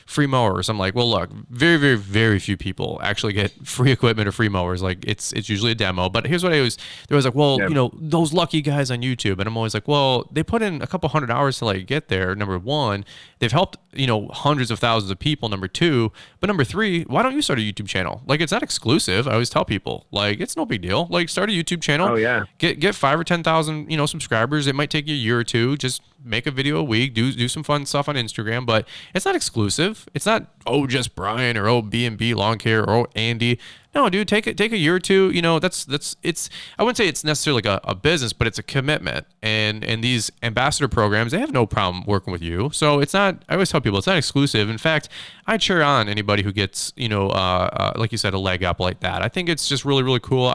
free mowers? I'm like, well, look, very, very, very few people actually get free equipment or free mowers. Like it's usually a demo. But here's what they're always like, well, those lucky guys on YouTube, and I'm always like, well, they put in a couple $100 to get there. Number one, they've helped hundreds of thousands of people. Number two, but number three, why don't you start a YouTube channel? Like, it's not exclusive. I always tell people, like, it's no big deal. Like, start a YouTube channel. Oh yeah. Get 5,000 or 10,000 subscribers. It might take you a year or two. Just make a video a week. Do some fun stuff on Instagram. But it's not exclusive. It's not just Brian or B&B Lawn Care or Andy. No, dude, take a year or two. It's I wouldn't say it's necessarily like a business, but it's a commitment. And these ambassador programs, they have no problem working with you. So it's not. I always tell people it's not exclusive. In fact, I cheer on anybody who gets like you said, a leg up like that. I think it's just really, really cool.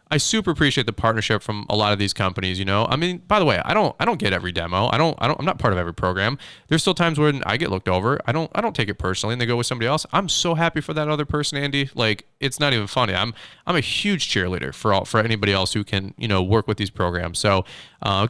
I super appreciate the partnership from a lot of these companies. I mean, by the way, I don't get every demo. I'm not part of every program. There's still times when I get looked over. I don't take it personally, and they go with somebody else. I'm so happy for that other person, Andy. Like, it's not even funny. I'm a huge cheerleader for anybody else who can work with these programs. So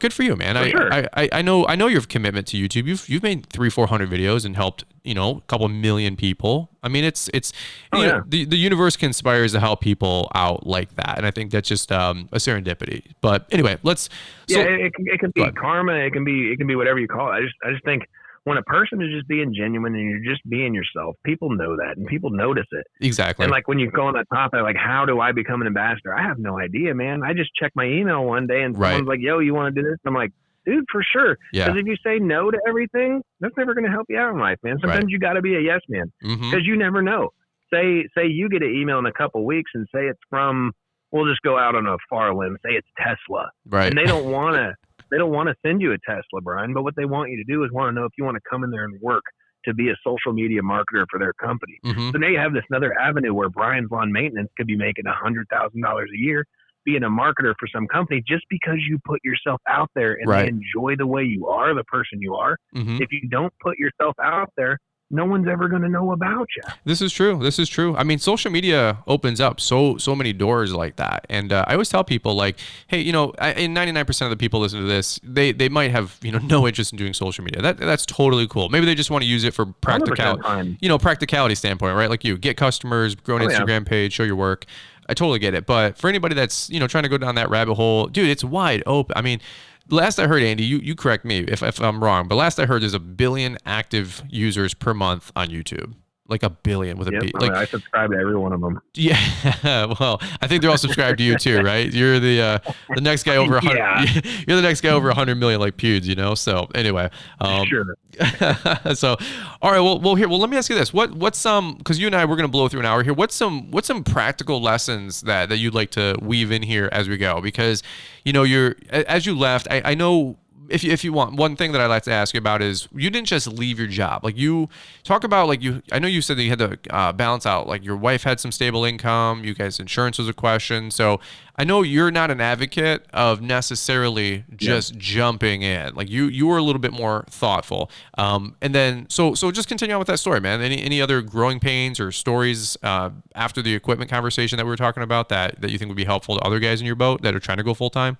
good for you, man. I know your commitment to YouTube. You've made 300-400 videos and helped a couple million people. I mean, it's the universe conspires to help people out like that, and I think that's just a serendipity. But anyway, it can be karma. It can be whatever you call it. I just think when a person is just being genuine and you're just being yourself, people know that and people notice it. Exactly. And like when you go on that topic, like, how do I become an ambassador? I have no idea, man. I just checked my email one day and someone's like, yo, you want to do this? I'm like, dude, for sure. Because if you say no to everything, that's never going to help you out in life, man. Sometimes you got to be a yes man because you never know. Say you get an email in a couple weeks and say it's from, we'll just go out on a far limb, say it's Tesla. Right. And they don't want to send you a Tesla, Brian, but what they want you to do is want to know if you want to come in there and work to be a social media marketer for their company. So now you have this another avenue where Brian's Lawn Maintenance could be making $100,000 a year being a marketer for some company just because you put yourself out there and they enjoy the way you are, the person you are. If you don't put yourself out there, no one's ever going to know about you. This is true. This is true. I mean, social media opens up so many doors like that. And I always tell people like, hey, you know, 99% of the people listen to this, they might have, you know, no interest in doing social media. That's totally cool. Maybe they just want to use it for practicality, you know, practicality standpoint, right? Like you get customers, grow an Instagram page, show your work. I totally get it. But for anybody that's, you know, trying to go down that rabbit hole, dude, it's wide open. I mean, last I heard, Andy, you correct me if I'm wrong, but last I heard there's 1 billion active users per month on YouTube. Like 1 billion with a B. Like, I subscribe to every one of them. Yeah, well, I think they're all subscribed to you too, right? You're the next guy over 100. Yeah. You're the next guy over 100 million, like Pewds, you know. So anyway, sure. So, all right. Well, here. Well, let me ask you this: what's some? Because you and I we're gonna blow through an hour here. What's some practical lessons that you'd like to weave in here as we go? Because, you know, as you left, I know. If you want, one thing that I'd like to ask you about is you didn't just leave your job. Like you talk about like I know you said that you had to balance out, like your wife had some stable income, you guys insurance was a question. So I know you're not an advocate of necessarily just jumping in. Like you were a little bit more thoughtful. And then so just continue on with that story, man. Any other growing pains or stories after the equipment conversation that we were talking about that you think would be helpful to other guys in your boat that are trying to go full time?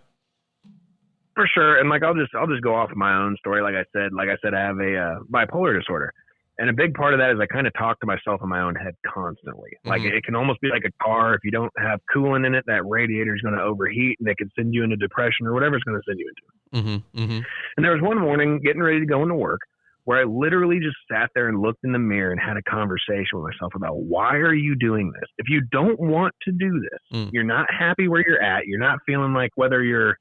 For sure. And like, I'll just go off of my own story. Like I said, I have a bipolar disorder. And a big part of that is I kind of talk to myself in my own head constantly. Like it can almost be like a car. If you don't have coolant in it, that radiator is going to overheat and it can send you into depression or whatever it's going to send you into. And there was one morning getting ready to go into work where I literally just sat there and looked in the mirror and had a conversation with myself about, why are you doing this? If you don't want to do this, you're not happy where you're at, you're not feeling like whether you're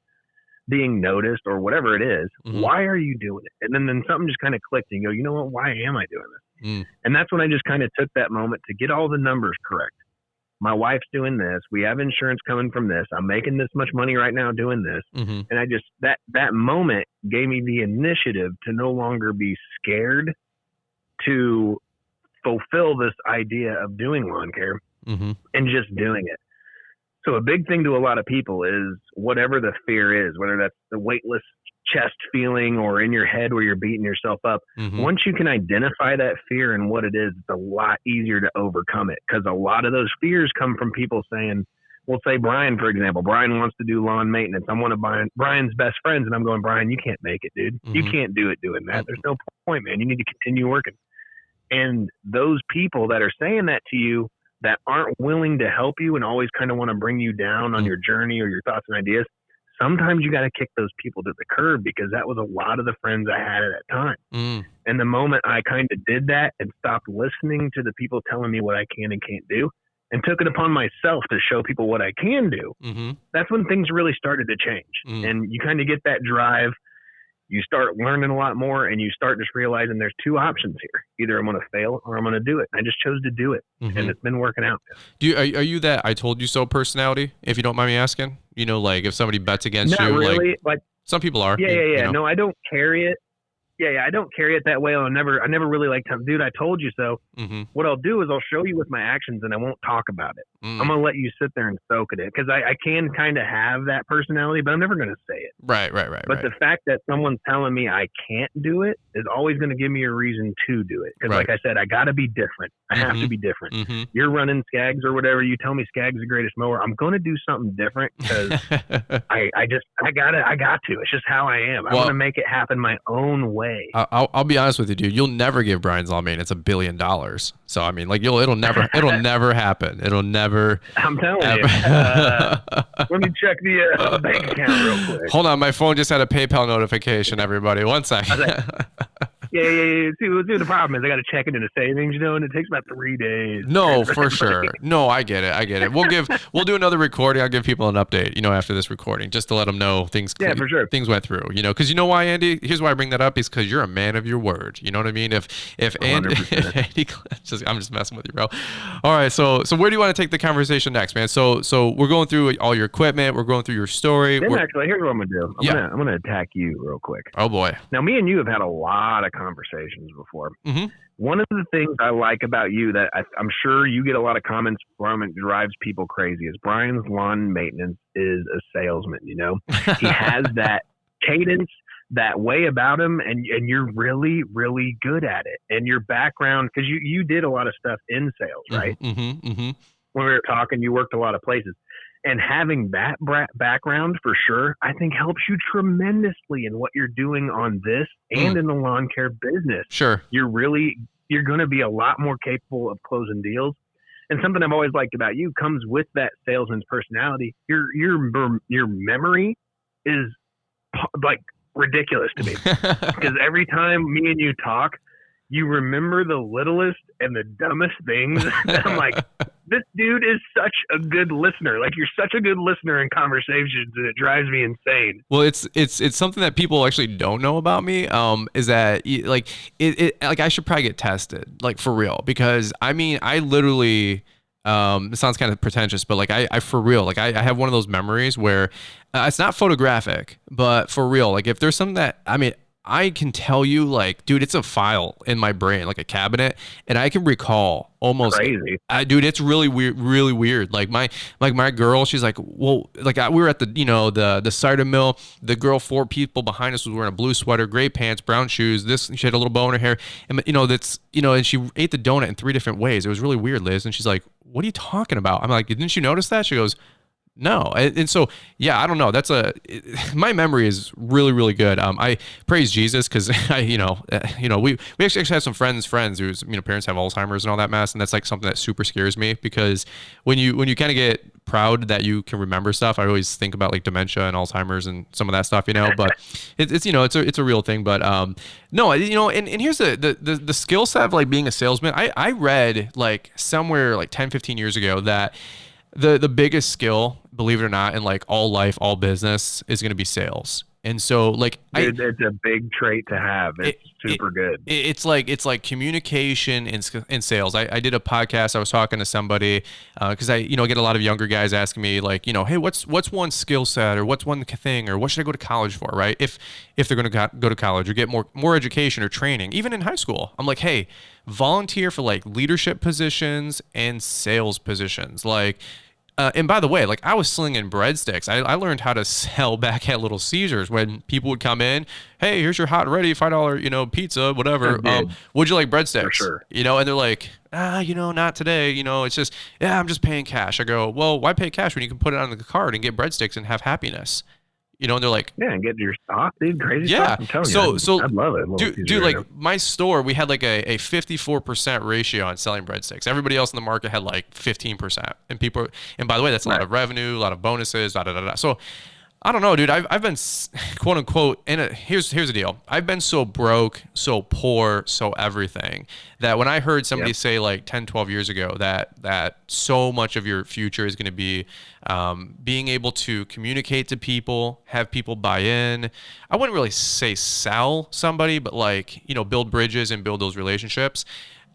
being noticed or whatever it is, why are you doing it? And then something just kind of clicked and you go, you know what, why am I doing this? And that's when I just kind of took that moment to get all the numbers correct. My wife's doing this. We have insurance coming from this. I'm making this much money right now doing this. And I just, that moment gave me the initiative to no longer be scared to fulfill this idea of doing lawn care and just doing it. So a big thing to a lot of people is whatever the fear is, whether that's the weightless chest feeling or in your head where you're beating yourself up. Once you can identify that fear and what it is, it's a lot easier to overcome it, because a lot of those fears come from people saying, we'll say Brian, for example, Brian wants to do lawn maintenance. I'm one of Brian's best friends. And I'm going, Brian, you can't make it, dude. You can't do it doing that. There's no point, man. You need to continue working. And those people that are saying that to you, that aren't willing to help you and always kind of want to bring you down on your journey or your thoughts and ideas, sometimes you got to kick those people to the curb, because that was a lot of the friends I had at that time. And the moment I kind of did that and stopped listening to the people telling me what I can and can't do and took it upon myself to show people what I can do, that's when things really started to change. And you kind of get that drive. You start learning a lot more, and you start just realizing there's two options here. Either I'm going to fail or I'm going to do it. I just chose to do it, and it's been working out. Are you that I told you so personality, if you don't mind me asking? You know, like if somebody bets against Not you, really, like some people are. Yeah. You know? No, I don't carry it. Yeah, I don't carry it that way. I never really like to, dude, I told you so. What I'll do is I'll show you with my actions, and I won't talk about it. I'm going to let you sit there and soak it in, because I can kind of have that personality, but I'm never going to say it. Right. But the fact that someone's telling me I can't do it is always going to give me a reason to do it. Because like I said, I got to be different. I have to be different. You're running Skaggs or whatever. You tell me Skaggs is the greatest mower. I'm going to do something different, because I got to. It's just how I am. I want to make it happen my own way. I'll be honest with you, dude. You'll never give Brian's lawn maintenance $1 billion. So I mean, like it'll never happen. It'll never. I'm telling you. Let me check the bank account real quick. Hold on, my phone just had a PayPal notification. Everybody, one second. Yeah. See, the problem is I got to check it into savings, and it takes about 3 days. No, for sure. No, I get it. We'll do another recording. I'll give people an update, after this recording, just to let them know things. Yeah, for sure. Things went through, because you know why, Andy? Here's why I bring that up, is because you're a man of your word. You know what I mean? If Andy, I'm just messing with you, bro. All right, so where do you want to take the conversation next, man? So we're going through all your equipment. We're going through your story. Actually, here's what I'm gonna do. I'm gonna attack you real quick. Oh boy. Now, me and you have had a lot of conversations before. One of the things I like about you that I'm sure you get a lot of comments from and drives people crazy is Brian's lawn maintenance is a salesman. He has that cadence, that way about them, and you're really, really good at it. And your background, because you did a lot of stuff in sales, right? Mm-hmm, mm-hmm. When we were talking, you worked a lot of places. And having that background for sure, I think helps you tremendously in what you're doing on this and in the lawn care business. Sure. You're going to be a lot more capable of closing deals. And something I've always liked about you comes with that salesman's personality. Your memory is like ridiculous to me because every time me and you talk, you remember the littlest and the dumbest things. I'm like, this dude is such a good listener. Like, you're such a good listener in conversations, and it drives me insane. Well, it's something that people actually don't know about me. Is that like like I should probably get tested, like, for real, because I mean, I literally. It sounds kind of pretentious, but like I for real, like I have one of those memories where it's not photographic, but for real, like if there's something that, I mean, I can tell you, like, dude, it's a file in my brain, like a cabinet, and I can recall almost. Crazy. Dude, it's really weird, really weird. Like my girl, she's like, well, like we were at the, the cider mill. The girl 4 people behind us was wearing a blue sweater, gray pants, brown shoes. She had a little bow in her hair, and and she ate the donut in 3 different ways. It was really weird, Liz. And she's like, what are you talking about? I'm like, didn't you notice that? She goes, no. And so, yeah, I don't know. My memory is really, really good. I praise Jesus because we actually have some friends whose, parents have Alzheimer's and all that mess. And that's like something that super scares me, because when you kind of get proud that you can remember stuff, I always think about like dementia and Alzheimer's and some of that stuff, but it's a real thing. But, no, and here's the skill set of like being a salesman. I read like somewhere like 10, 15 years ago that the biggest skill, believe it or not, in like all life, all business is going to be sales. And so like, it's a big trait to have. It's super good. It's like communication in sales. I did a podcast. I was talking to somebody, cause I, get a lot of younger guys asking me like, hey, what's one skill set, or what's one thing, or what should I go to college for? Right. If they're going to go to college or get more education or training, even in high school, I'm like, hey, volunteer for like leadership positions and sales positions. Like, and by the way, like I was slinging breadsticks. I learned how to sell back at Little Caesars when people would come in. Hey, here's your hot and ready $5, pizza, whatever. Would you like breadsticks? For sure. And they're like, not today. It's just, I'm just paying cash. I go, well, why pay cash when you can put it on the card and get breadsticks and have happiness? And they're like, yeah, and get your stock, dude. Crazy stuff. I'm telling you, so I love it. Dude, like my store, we had like a 54% ratio on selling breadsticks. Everybody else in the market had like 15%. And by the way, that's a lot of revenue, a lot of bonuses, So I don't know, dude. I've been quote unquote here's the deal. I've been so broke, so poor, so everything, that when I heard somebody say like 10, 12 years ago that so much of your future is going to be being able to communicate to people, have people buy in. I wouldn't really say sell somebody, but like, build bridges and build those relationships.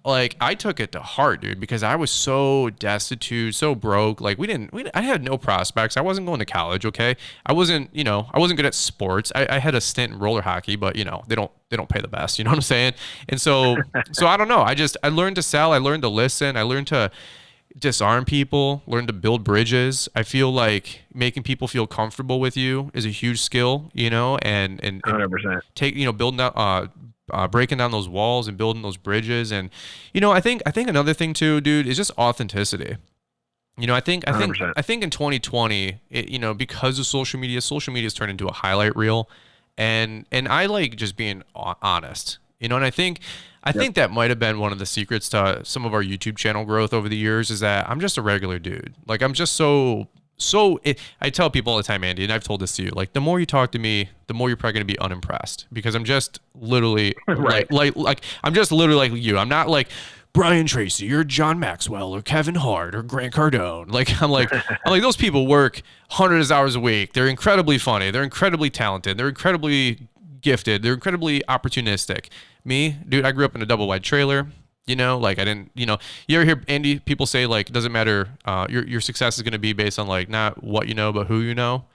Like I took it to heart, dude, because I was so destitute, so broke. Like I had no prospects. I wasn't going to college. Okay. I wasn't good at sports. I had a stint in roller hockey, but they don't pay the best, you know what I'm saying? And so I don't know. I learned to sell. I learned to listen. I learned to disarm people, learn to build bridges. I feel like making people feel comfortable with you is a huge skill, and 100%. Take, building out, breaking down those walls and building those bridges. And, I think another thing too, dude, is just authenticity. I think in 2020, because of social media has turned into a highlight reel, and I like just being honest, and I think that might have been one of the secrets to some of our YouTube channel growth over the years, is that I'm just a regular dude. Like I'm just I tell people all the time, Andy, and I've told this to you, like the more you talk to me, the more you're probably going to be unimpressed, because I'm just literally like I'm just literally like you. I'm not like Brian Tracy or John Maxwell or Kevin Hart or Grant Cardone. Like I'm like those people work hundreds of hours a week. They're incredibly funny. They're incredibly talented. They're incredibly gifted. They're incredibly opportunistic. Me, dude, I grew up in a double wide trailer. Like I didn't, you ever hear, Andy, people say like, it doesn't matter. Your success is going to be based on like, not what you know, but who you know.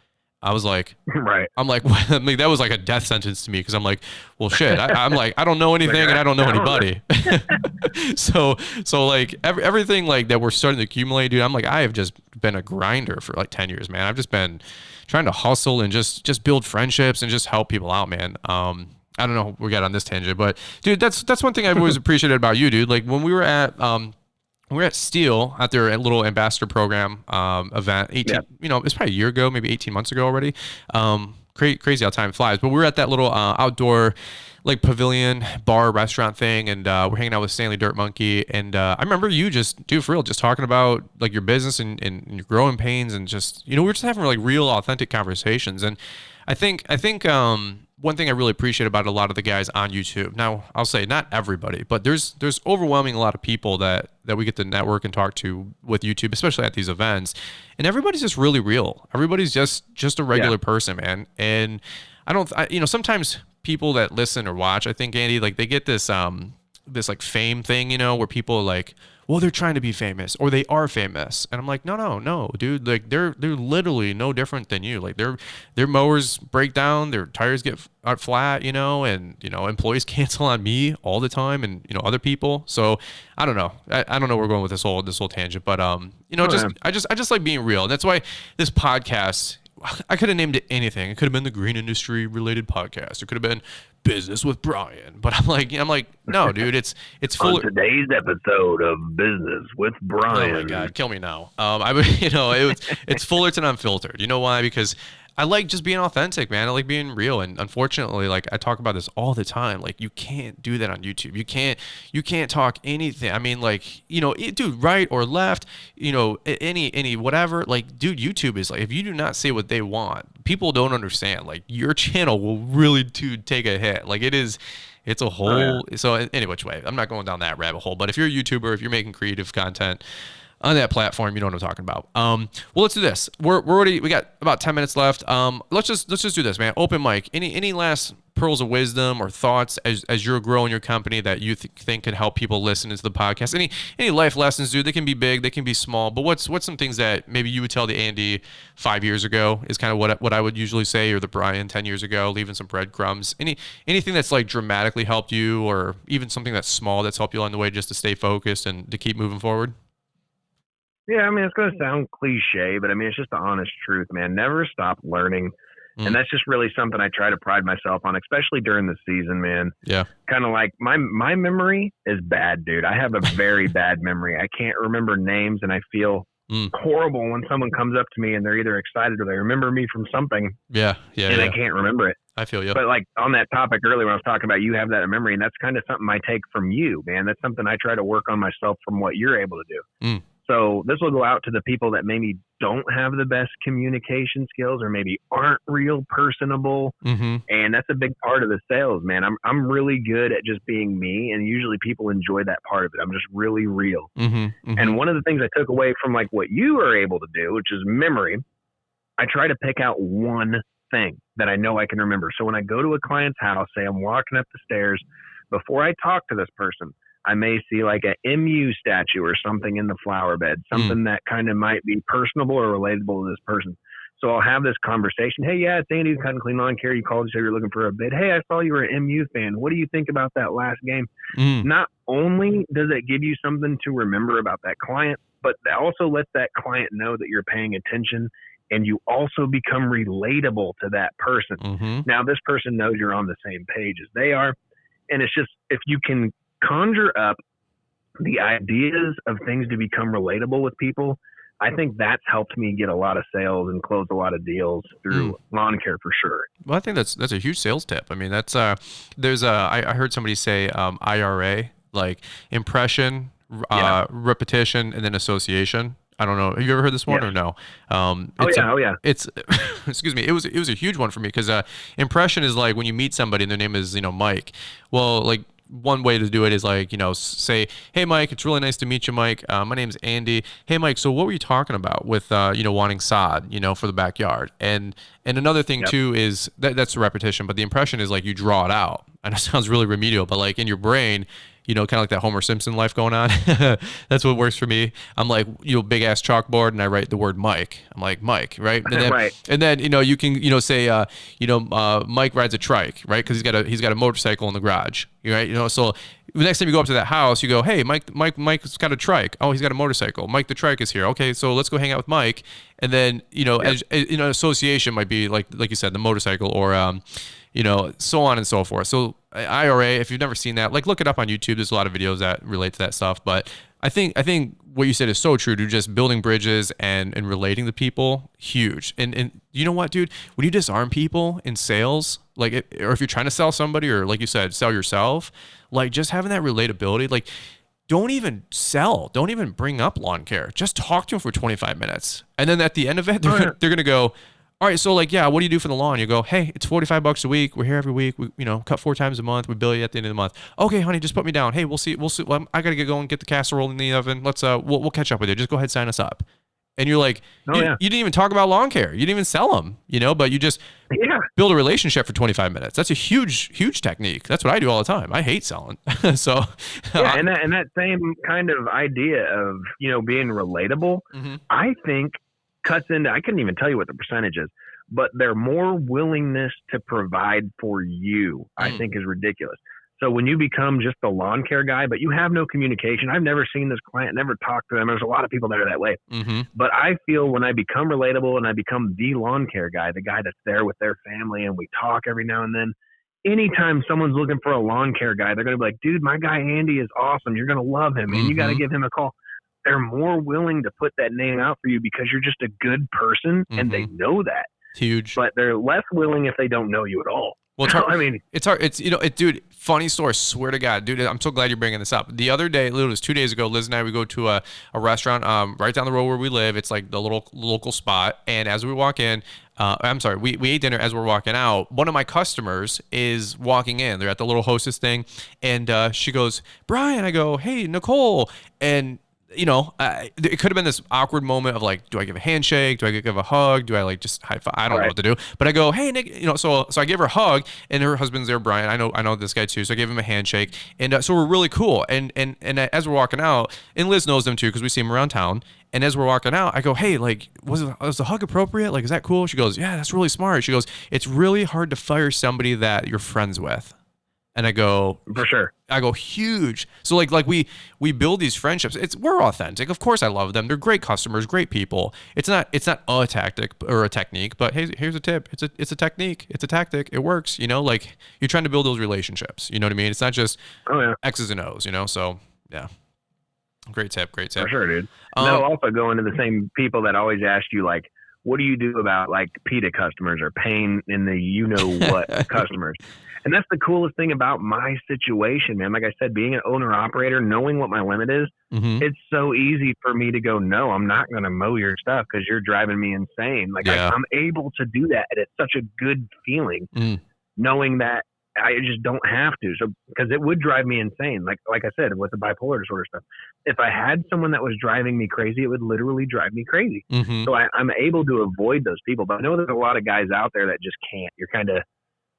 I was like, right. I'm like, that was like a death sentence to me. Cause I'm like, well, shit, I'm like, I don't know anything and I don't know anybody. So like everything like that we're starting to accumulate, dude, I'm like, I have just been a grinder for like 10 years, man. I've just been trying to hustle and just build friendships and just help people out, man. I don't know, we got on this tangent, but dude, that's one thing I've always appreciated about you, dude. Like when we were at Steel at their little ambassador program event, it's probably a year ago, maybe 18 months ago already. Crazy how time flies. But we were at that little outdoor like pavilion bar restaurant thing, and we're hanging out with Stanley Dirt Monkey. And I remember you just, dude, for real, just talking about like your business and your growing pains, and just, we were just having like real authentic conversations. And I think one thing I really appreciate about a lot of the guys on YouTube, now I'll say not everybody, but there's overwhelming a lot of people that we get to network and talk to with YouTube, especially at these events, and everybody's just really real. Everybody's just a regular person, man. And sometimes people that listen or watch, I think, Andy, like they get this like fame thing, where people are like, well, they're trying to be famous or they are famous. And I'm like, no, dude. Like they're literally no different than you. Like their mowers break down, their tires get flat, and, employees cancel on me all the time and, other people. So I don't know. I don't know where we're going with this whole tangent, but, I just like being real. And that's why this podcast, I could have named it anything. It could have been the green industry related podcast. It could have been Business with Brian. But I'm like, no, dude, it's full. On today's episode of Business with Brian. Oh my God, kill me now. It's Fullerton Unfiltered. You know why? Because I like just being authentic, man. I like being real. And unfortunately, like I talk about this all the time. Like you can't do that on YouTube. You can't talk anything. I mean, like, dude, right or left, any whatever. Like, dude, YouTube is like, if you do not say what they want, people don't understand. Like your channel will really, dude, take a hit. Like it's a whole. So any which way, I'm not going down that rabbit hole. But if you're a YouTuber, if you're making creative content on that platform, you know what I'm talking about. Well, let's do this. We got about 10 minutes left. Let's just do this, man. Open mic. Any last pearls of wisdom or thoughts as you're growing your company that you think could help people listen to the podcast? Any life lessons, dude? They can be big, they can be small. But what's some things that maybe you would tell the Andy 5 years ago is kind of what I would usually say, or the Brian 10 years ago, leaving some breadcrumbs. Anything that's like dramatically helped you, or even something that's small that's helped you along the way just to stay focused and to keep moving forward? Yeah, I mean, it's going to sound cliche, but I mean, it's just the honest truth, man. Never stop learning. And that's just really something I try to pride myself on, especially during the season, man. Yeah. Kind of like my memory is bad, dude. I have a very bad memory. I can't remember names, and I feel horrible when someone comes up to me and they're either excited or they remember me from something. Yeah. And I can't remember it. I feel you. But like on that topic earlier when I was talking about you have that memory, and that's kind of something I take from you, man. That's something I try to work on myself from what you're able to do. So this will go out to the people that maybe don't have the best communication skills, or maybe aren't real personable. And that's a big part of the sales, man. I'm really good at just being me, and usually people enjoy that part of it. I'm just really real. And one of the things I took away from like what you are able to do, which is memory, I try to pick out one thing that I know I can remember. So when I go to a client's house, say I'm walking up the stairs, before I talk to this person, I may see like a MU statue or something in the flower bed, something that kind of might be personable or relatable to this person. So I'll have this conversation. Hey, yeah, it's Andy, Cut and Clean Lawn Care. You called and said you're looking for a bid. Hey, I saw you were an MU fan. What do you think about that last game? Not only does it give you something to remember about that client, but that also lets that client know that you're paying attention, and you also become relatable to that person. Now, this person knows you're on the same page as they are. And it's just, if you can conjure up the ideas of things to become relatable with people, I think that's helped me get a lot of sales and close a lot of deals through lawn care for sure. Well, I think that's a huge sales tip. I mean, that's I heard somebody say IRA, like impression, repetition, and then association. I don't know. Have you ever heard this one or no? It's excuse me. It was a huge one for me, because impression is like when you meet somebody and their name is Mike. Well, like one way to do it is like, say, hey, Mike, it's really nice to meet you, Mike. My name's Andy. Hey, Mike, so what were you talking about with, wanting sod, for the backyard? And another thing too is that's a repetition, but the impression is like you draw it out. I know it sounds really remedial, but like in your brain, kind of like that Homer Simpson life going on. That's what works for me. I'm like, big ass chalkboard, and I write the word Mike. I'm like, Mike, right? And then, and then you can, say, Mike rides a trike, right? Because he's got a motorcycle in the garage, right? So the next time you go up to that house, you go, hey, Mike's got a trike. Oh, he's got a motorcycle. Mike the trike is here. Okay, so let's go hang out with Mike. And then, as association might be like you said, the motorcycle or, so on and so forth. So IRA, if you've never seen that, like look it up on YouTube. There's a lot of videos that relate to that stuff. But I think what you said is so true, dude. Just building bridges and relating to people, huge. And you know what, dude? When you disarm people in sales, or if you're trying to sell somebody, or like you said, sell yourself, like just having that relatability, like don't even sell, don't even bring up lawn care. Just talk to them for 25 minutes, and then at the end of it, they're gonna go, all right, so like, yeah, what do you do for the lawn? You go, hey, it's $45 a week. We're here every week. We, cut 4 times a month. We bill you at the end of the month. Okay, honey, just put me down. Hey, we'll see. Well, I got to get going, get the casserole in the oven. Let's, we'll catch up with you. Just go ahead, sign us up. And you're like, you didn't even talk about lawn care. You didn't even sell them, but you just build a relationship for 25 minutes. That's a huge, huge technique. That's what I do all the time. I hate selling. So, and that same kind of idea of, being relatable, I think cuts into, I couldn't even tell you what the percentage is, but their more willingness to provide for you, I think is ridiculous. So when you become just a lawn care guy, but you have no communication, I've never seen this client, never talked to them. There's a lot of people that are that way. But I feel when I become relatable and I become the lawn care guy, the guy that's there with their family and we talk every now and then, anytime someone's looking for a lawn care guy, they're going to be like, dude, my guy Andy is awesome. You're going to love him and you got to give him a call. They're more willing to put that name out for you because you're just a good person and they know that. Huge. But they're less willing if they don't know you at all. Well, it's hard. It's hard. It's, dude, funny story. Swear to God, dude, I'm so glad you're bringing this up. The other day, it was 2 days ago, Liz and I, we go to a restaurant right down the road where we live. It's like the little local spot. And as we walk in, we ate dinner. As we're walking out, one of my customers is walking in. They're at the little hostess thing. And she goes, Brian. I go, hey, Nicole. And it could have been this awkward moment of like, do I give a handshake? Do I give a hug? Do I like just high five? I don't know what to do. But I go, hey, Nick, so I gave her a hug, and her husband's there, Brian. I know this guy too. So I gave him a handshake, and so we're really cool. And as we're walking out, and Liz knows them too because we see him around town. And as we're walking out, I go, hey, like, was the hug appropriate? Like, is that cool? She goes, yeah, that's really smart. She goes, it's really hard to fire somebody that you're friends with. And I go, for sure. I go, huge. So like we build these friendships. We're authentic. Of course I love them. They're great customers, great people. It's not a tactic or a technique, but hey, here's a tip. It's a technique. It's a tactic. It works, like you're trying to build those relationships. You know what I mean? It's not just X's and O's, so yeah. Great tip. For sure, dude. They'll also go into the same people that always ask you like, what do you do about like PETA customers or pain in the what customers? And that's the coolest thing about my situation, man. Like I said, being an owner operator, knowing what my limit is, it's so easy for me to go, no, I'm not going to mow your stuff because you're driving me insane. Like I'm able to do that. And it's such a good feeling knowing that I just don't have to. So, because it would drive me insane. Like I said, with the bipolar disorder stuff, if I had someone that was driving me crazy, it would literally drive me crazy. So I'm able to avoid those people. But I know there's a lot of guys out there that just can't. You're kind of,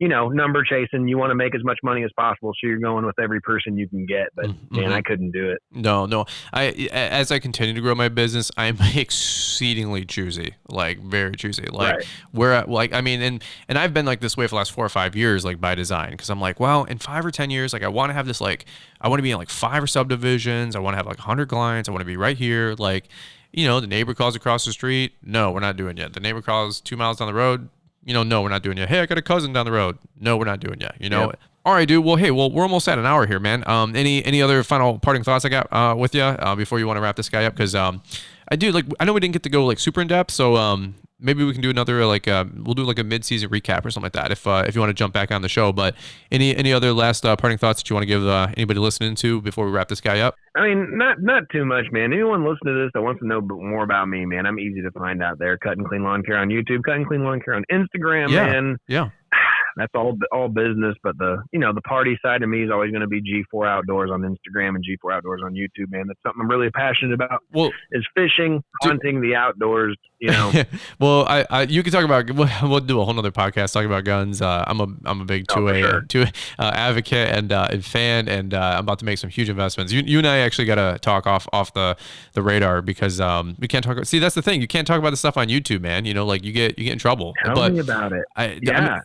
number chasing. You want to make as much money as possible, so you're going with every person you can get. But man, I couldn't do it. No. As I continue to grow my business, I'm exceedingly choosy, like very choosy. Like where, like and I've been like this way for the last 4 or 5 years, like by design, because I'm like, well, in 5 or 10 years, like I want to have this, like I want to be in like 5 subdivisions. I want to have like 100 clients. I want to be right here, like. The neighbor calls across the street. No, we're not doing it. The neighbor calls 2 miles down the road. No, we're not doing it. Hey, I got a cousin down the road. No, we're not doing it. Yep. All right, dude. Well, hey, we're almost at an hour here, man. Any other final parting thoughts I got with you before you want to wrap this guy up? Because I know we didn't get to go like super in depth, so maybe we can do another we'll do like a mid-season recap or something like that if you want to jump back on the show. But any other last parting thoughts that you want to give anybody listening to before we wrap this guy up? I mean, not too much, man. Anyone listening to this that wants to know more about me, man, I'm easy to find out there. Cut and Clean Lawn Care on YouTube, Cut and Clean Lawn Care on Instagram, man. Yeah. That's all business, but the party side of me is always going to be G4 Outdoors on Instagram and G4 Outdoors on YouTube, man. That's something I'm really passionate about. Well, is fishing, hunting, the outdoors. Well, I you can talk about. We'll do a whole nother podcast talking about guns. I'm a big 2A advocate and fan, and I'm about to make some huge investments. You and I actually got to talk off the radar because we can't talk. See, that's the thing. You can't talk about the stuff on YouTube, man. Like you get in trouble. Tell me about it.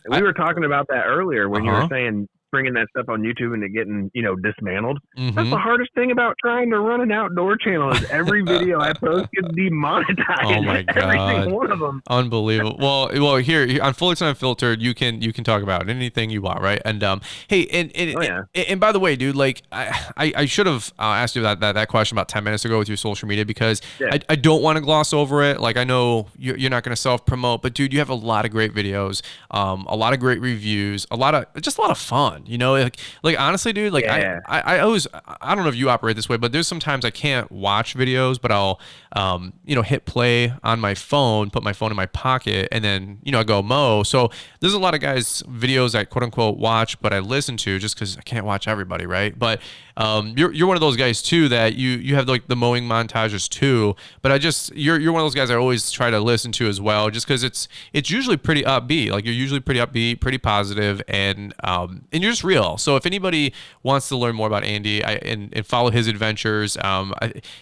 We were talking about that earlier when you were saying bringing that stuff on YouTube and it getting, dismantled. Mm-hmm. That's the hardest thing about trying to run an outdoor channel is every video I post gets demonetized. Oh my God. Every single one of them. Unbelievable. Well, here on Fullerton Unfiltered, you can talk about anything you want, right? And hey, and by the way, dude, like I should have asked you that question about 10 minutes ago with your social media because I don't want to gloss over it. Like I know you're not going to self promote, but dude, you have a lot of great videos, a lot of great reviews, a lot of fun. Like honestly, dude, like I always, I don't know if you operate this way, but there's sometimes I can't watch videos, but I'll hit play on my phone, put my phone in my pocket, and then I go mow. So there's a lot of guys videos I quote unquote watch, but I listen to just because I can't watch everybody, right? But you're one of those guys too that you have like the mowing montages too. But you're one of those guys I always try to listen to as well, just because it's usually pretty upbeat. Like you're usually pretty upbeat, pretty positive, and you're just real. So if anybody wants to learn more about Andy and follow his adventures,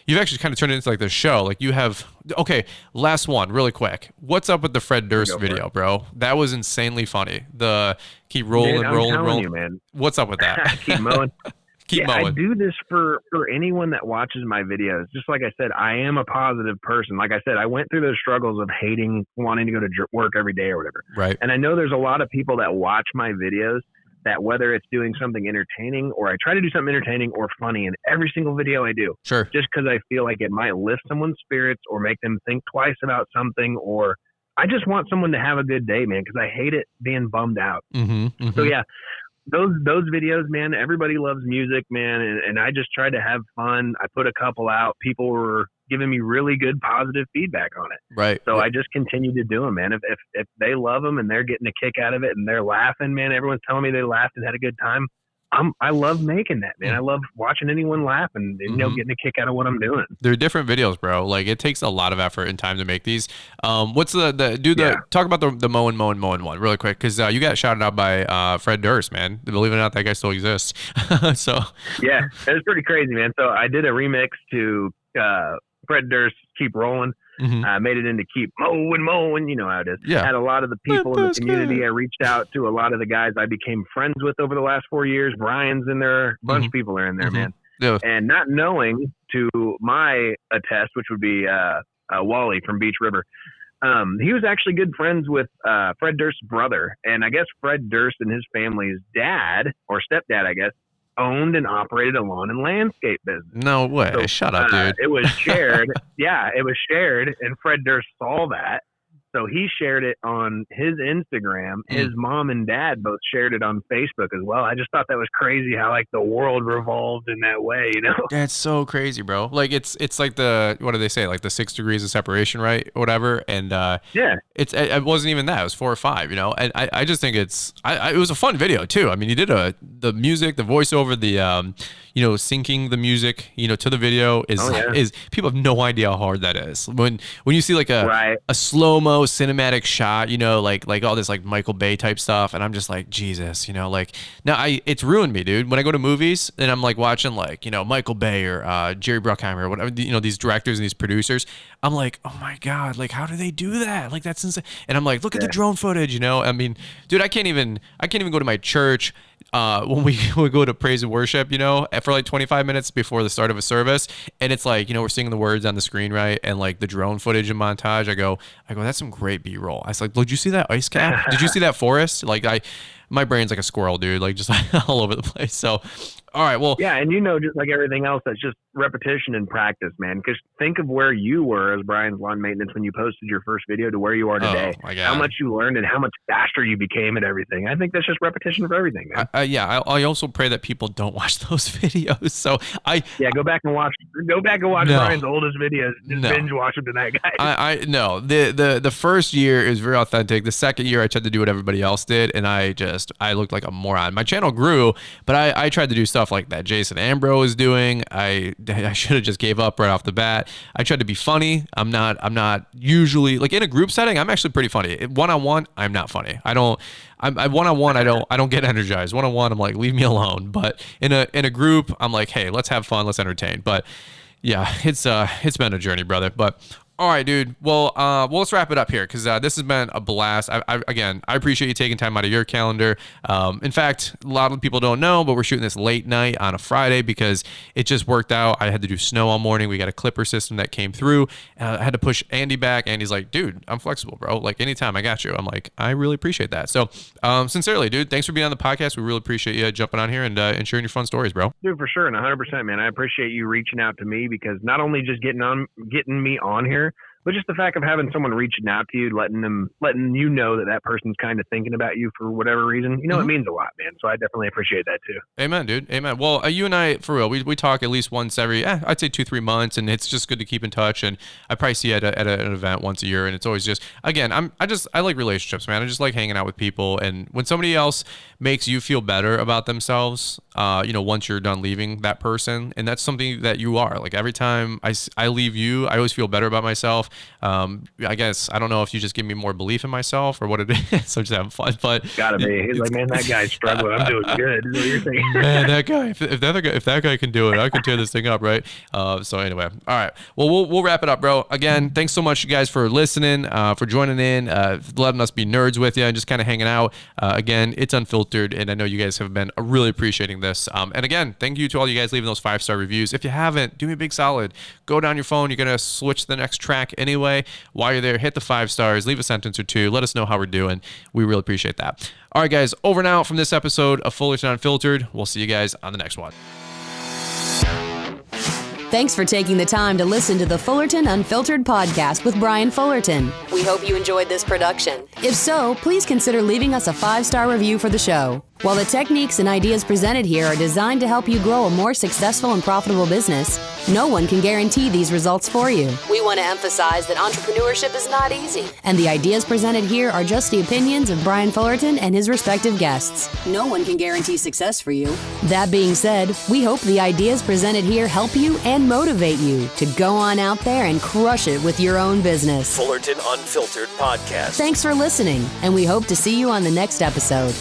you've actually kind of turned it into like the show. Like you have. Okay, last one, really quick. What's up with the Fred Durst video, bro? That was insanely funny. The keep rolling, rolling. You, man. What's up with that? Keep mowing. Keep mowing. I do this for anyone that watches my videos. Just like I said, I am a positive person. Like I said, I went through those struggles of wanting to go to work every day or whatever. Right. And I know there's a lot of people that watch my videos that whether it's doing something entertaining or I try to do something entertaining or funny in every single video I do. Sure. Just because I feel like it might lift someone's spirits or make them think twice about something, or I just want someone to have a good day, man, because I hate it being bummed out. Mm-hmm, mm-hmm. So yeah, those videos, man, everybody loves music, man. And I just tried to have fun. I put a couple out. People were giving me really good positive feedback on it. Right. So I just continue to do them, man. If they love them and they're getting a kick out of it and they're laughing, man, everyone's telling me they laughed and had a good time. I love making that, man. I love watching anyone laugh and getting a kick out of what I'm doing. They're different videos, bro. Like it takes a lot of effort and time to make these. What's talk about the mowing one really quick, because you got shouted out by Fred Durst, man. Believe it or not, that guy still exists. So yeah, it was pretty crazy, man. So I did a remix to Fred Durst "Keep Rolling." Made it into "Keep Mowing," you know how it is. Yeah. Had a lot of the people in the community. I reached out to a lot of the guys I became friends with over the last 4 years. Brian's in there. A bunch of people are in there, man. Yeah. And not knowing, to my attest, which would be Wally from Beach River, he was actually good friends with Fred Durst's brother. And I guess Fred Durst and his family's dad, or stepdad, I guess, owned and operated a lawn and landscape business. No way. So, shut up, dude. It was shared. Yeah, it was shared, and Fred Durst saw that. So he shared it on his Instagram. His mom and dad both shared it on Facebook as well. I just thought that was crazy how like the world revolved in that way, you know? That's so crazy, bro. Like it's like what do they say? Like the 6 degrees of separation, right? Whatever. And yeah, it wasn't even that. It was 4 or 5, you know? And I just think it was a fun video too. I mean, you did the music, the voiceover, the syncing the music, to the video is people have no idea how hard that is. When you see like a slow-mo cinematic shot, like all this like Michael Bay type stuff, and I'm just like, Jesus, like now it's ruined me, dude. When I go to movies and I'm like watching like, Michael Bay or Jerry Bruckheimer or whatever, these directors and these producers, I'm like, oh my God, like how do they do that? Like that's insane. And I'm like, look at the drone footage, I mean, dude, I can't even go to my church when we go to praise and worship, for like 25 minutes before the start of a service, and it's like, we're seeing the words on the screen, right? And like the drone footage and montage, I go, that's some great B-roll. I was like, did you see that ice cap? Did you see that forest? Like my brain's like a squirrel, dude, like just all over the place. So, all right, well. Yeah, and just like everything else, that's just repetition and practice, man. Because think of where you were as Brian's Lawn Maintenance when you posted your first video to where you are today. Oh, my God. How much you learned and how much faster you became at everything. I think that's just repetition for everything, man. I also pray that people don't watch those videos. So go back and watch Brian's oldest videos. Just binge watch them tonight, guys. No. The first year is very authentic. The second year I tried to do what everybody else did, and I looked like a moron. My channel grew, but I tried to do stuff like that Jason Ambrose was doing. I should have just gave up right off the bat. I tried to be funny. I'm not usually, like in a group setting, I'm actually pretty funny. One-on-one, I'm not funny. One-on-one, I don't get energized. One-on-one, I'm like, leave me alone. But in a group, I'm like, hey, let's have fun, let's entertain. But yeah, it's been a journey, brother. But All right, dude. Well, let's wrap it up here because this has been a blast. Again, I appreciate you taking time out of your calendar. In fact, a lot of people don't know, but we're shooting this late night on a Friday because it just worked out. I had to do snow all morning. We got a clipper system that came through. I had to push Andy back. Andy's like, dude, I'm flexible, bro. Like anytime, I got you. I'm like, I really appreciate that. So, sincerely, dude, thanks for being on the podcast. We really appreciate you jumping on here and sharing your fun stories, bro. Dude, for sure, and 100%, man. I appreciate you reaching out to me because not only just getting me on here, but just the fact of having someone reaching out to you, letting you know that person's kind of thinking about you for whatever reason, it means a lot, man. So I definitely appreciate that too. Amen, dude. Amen. Well, you and I, for real, we talk at least once every, I'd say 2-3 months, and it's just good to keep in touch. And I probably see you at an event once a year, and it's always just, again, I like relationships, man. I just like hanging out with people, and when somebody else makes you feel better about themselves, once you're done leaving that person, and that's something that you are. Like every time I leave you, I always feel better about myself. I guess I don't know if you just give me more belief in myself or what it is. So just having fun, but gotta be. He's like, man, that guy's struggling. I'm doing good. Is what you're saying. Man, that guy. If that guy can do it, I can tear this thing up, right? So anyway, all right. Well, we'll wrap it up, bro. Again, thanks so much, you guys, for listening, for joining in, letting us be nerds with you, and just kind of hanging out. Again, it's unfiltered, and I know you guys have been really appreciating this. And again, thank you to all you guys leaving those 5-star reviews. If you haven't, do me a big solid. Go down your phone. You're gonna switch to the next track anyway. While you're there, hit the 5 stars, leave a sentence or two. Let us know how we're doing. We really appreciate that. All right, guys, over and out from this episode of Fullerton Unfiltered. We'll see you guys on the next one. Thanks for taking the time to listen to the Fullerton Unfiltered podcast with Brian Fullerton. We hope you enjoyed this production. If so, please consider leaving us a 5-star review for the show. While the techniques and ideas presented here are designed to help you grow a more successful and profitable business, no one can guarantee these results for you. We want to emphasize that entrepreneurship is not easy, and the ideas presented here are just the opinions of Brian Fullerton and his respective guests. No one can guarantee success for you. That being said, we hope the ideas presented here help you and motivate you to go on out there and crush it with your own business. Fullerton Unfiltered Podcast. Thanks for listening, and we hope to see you on the next episode.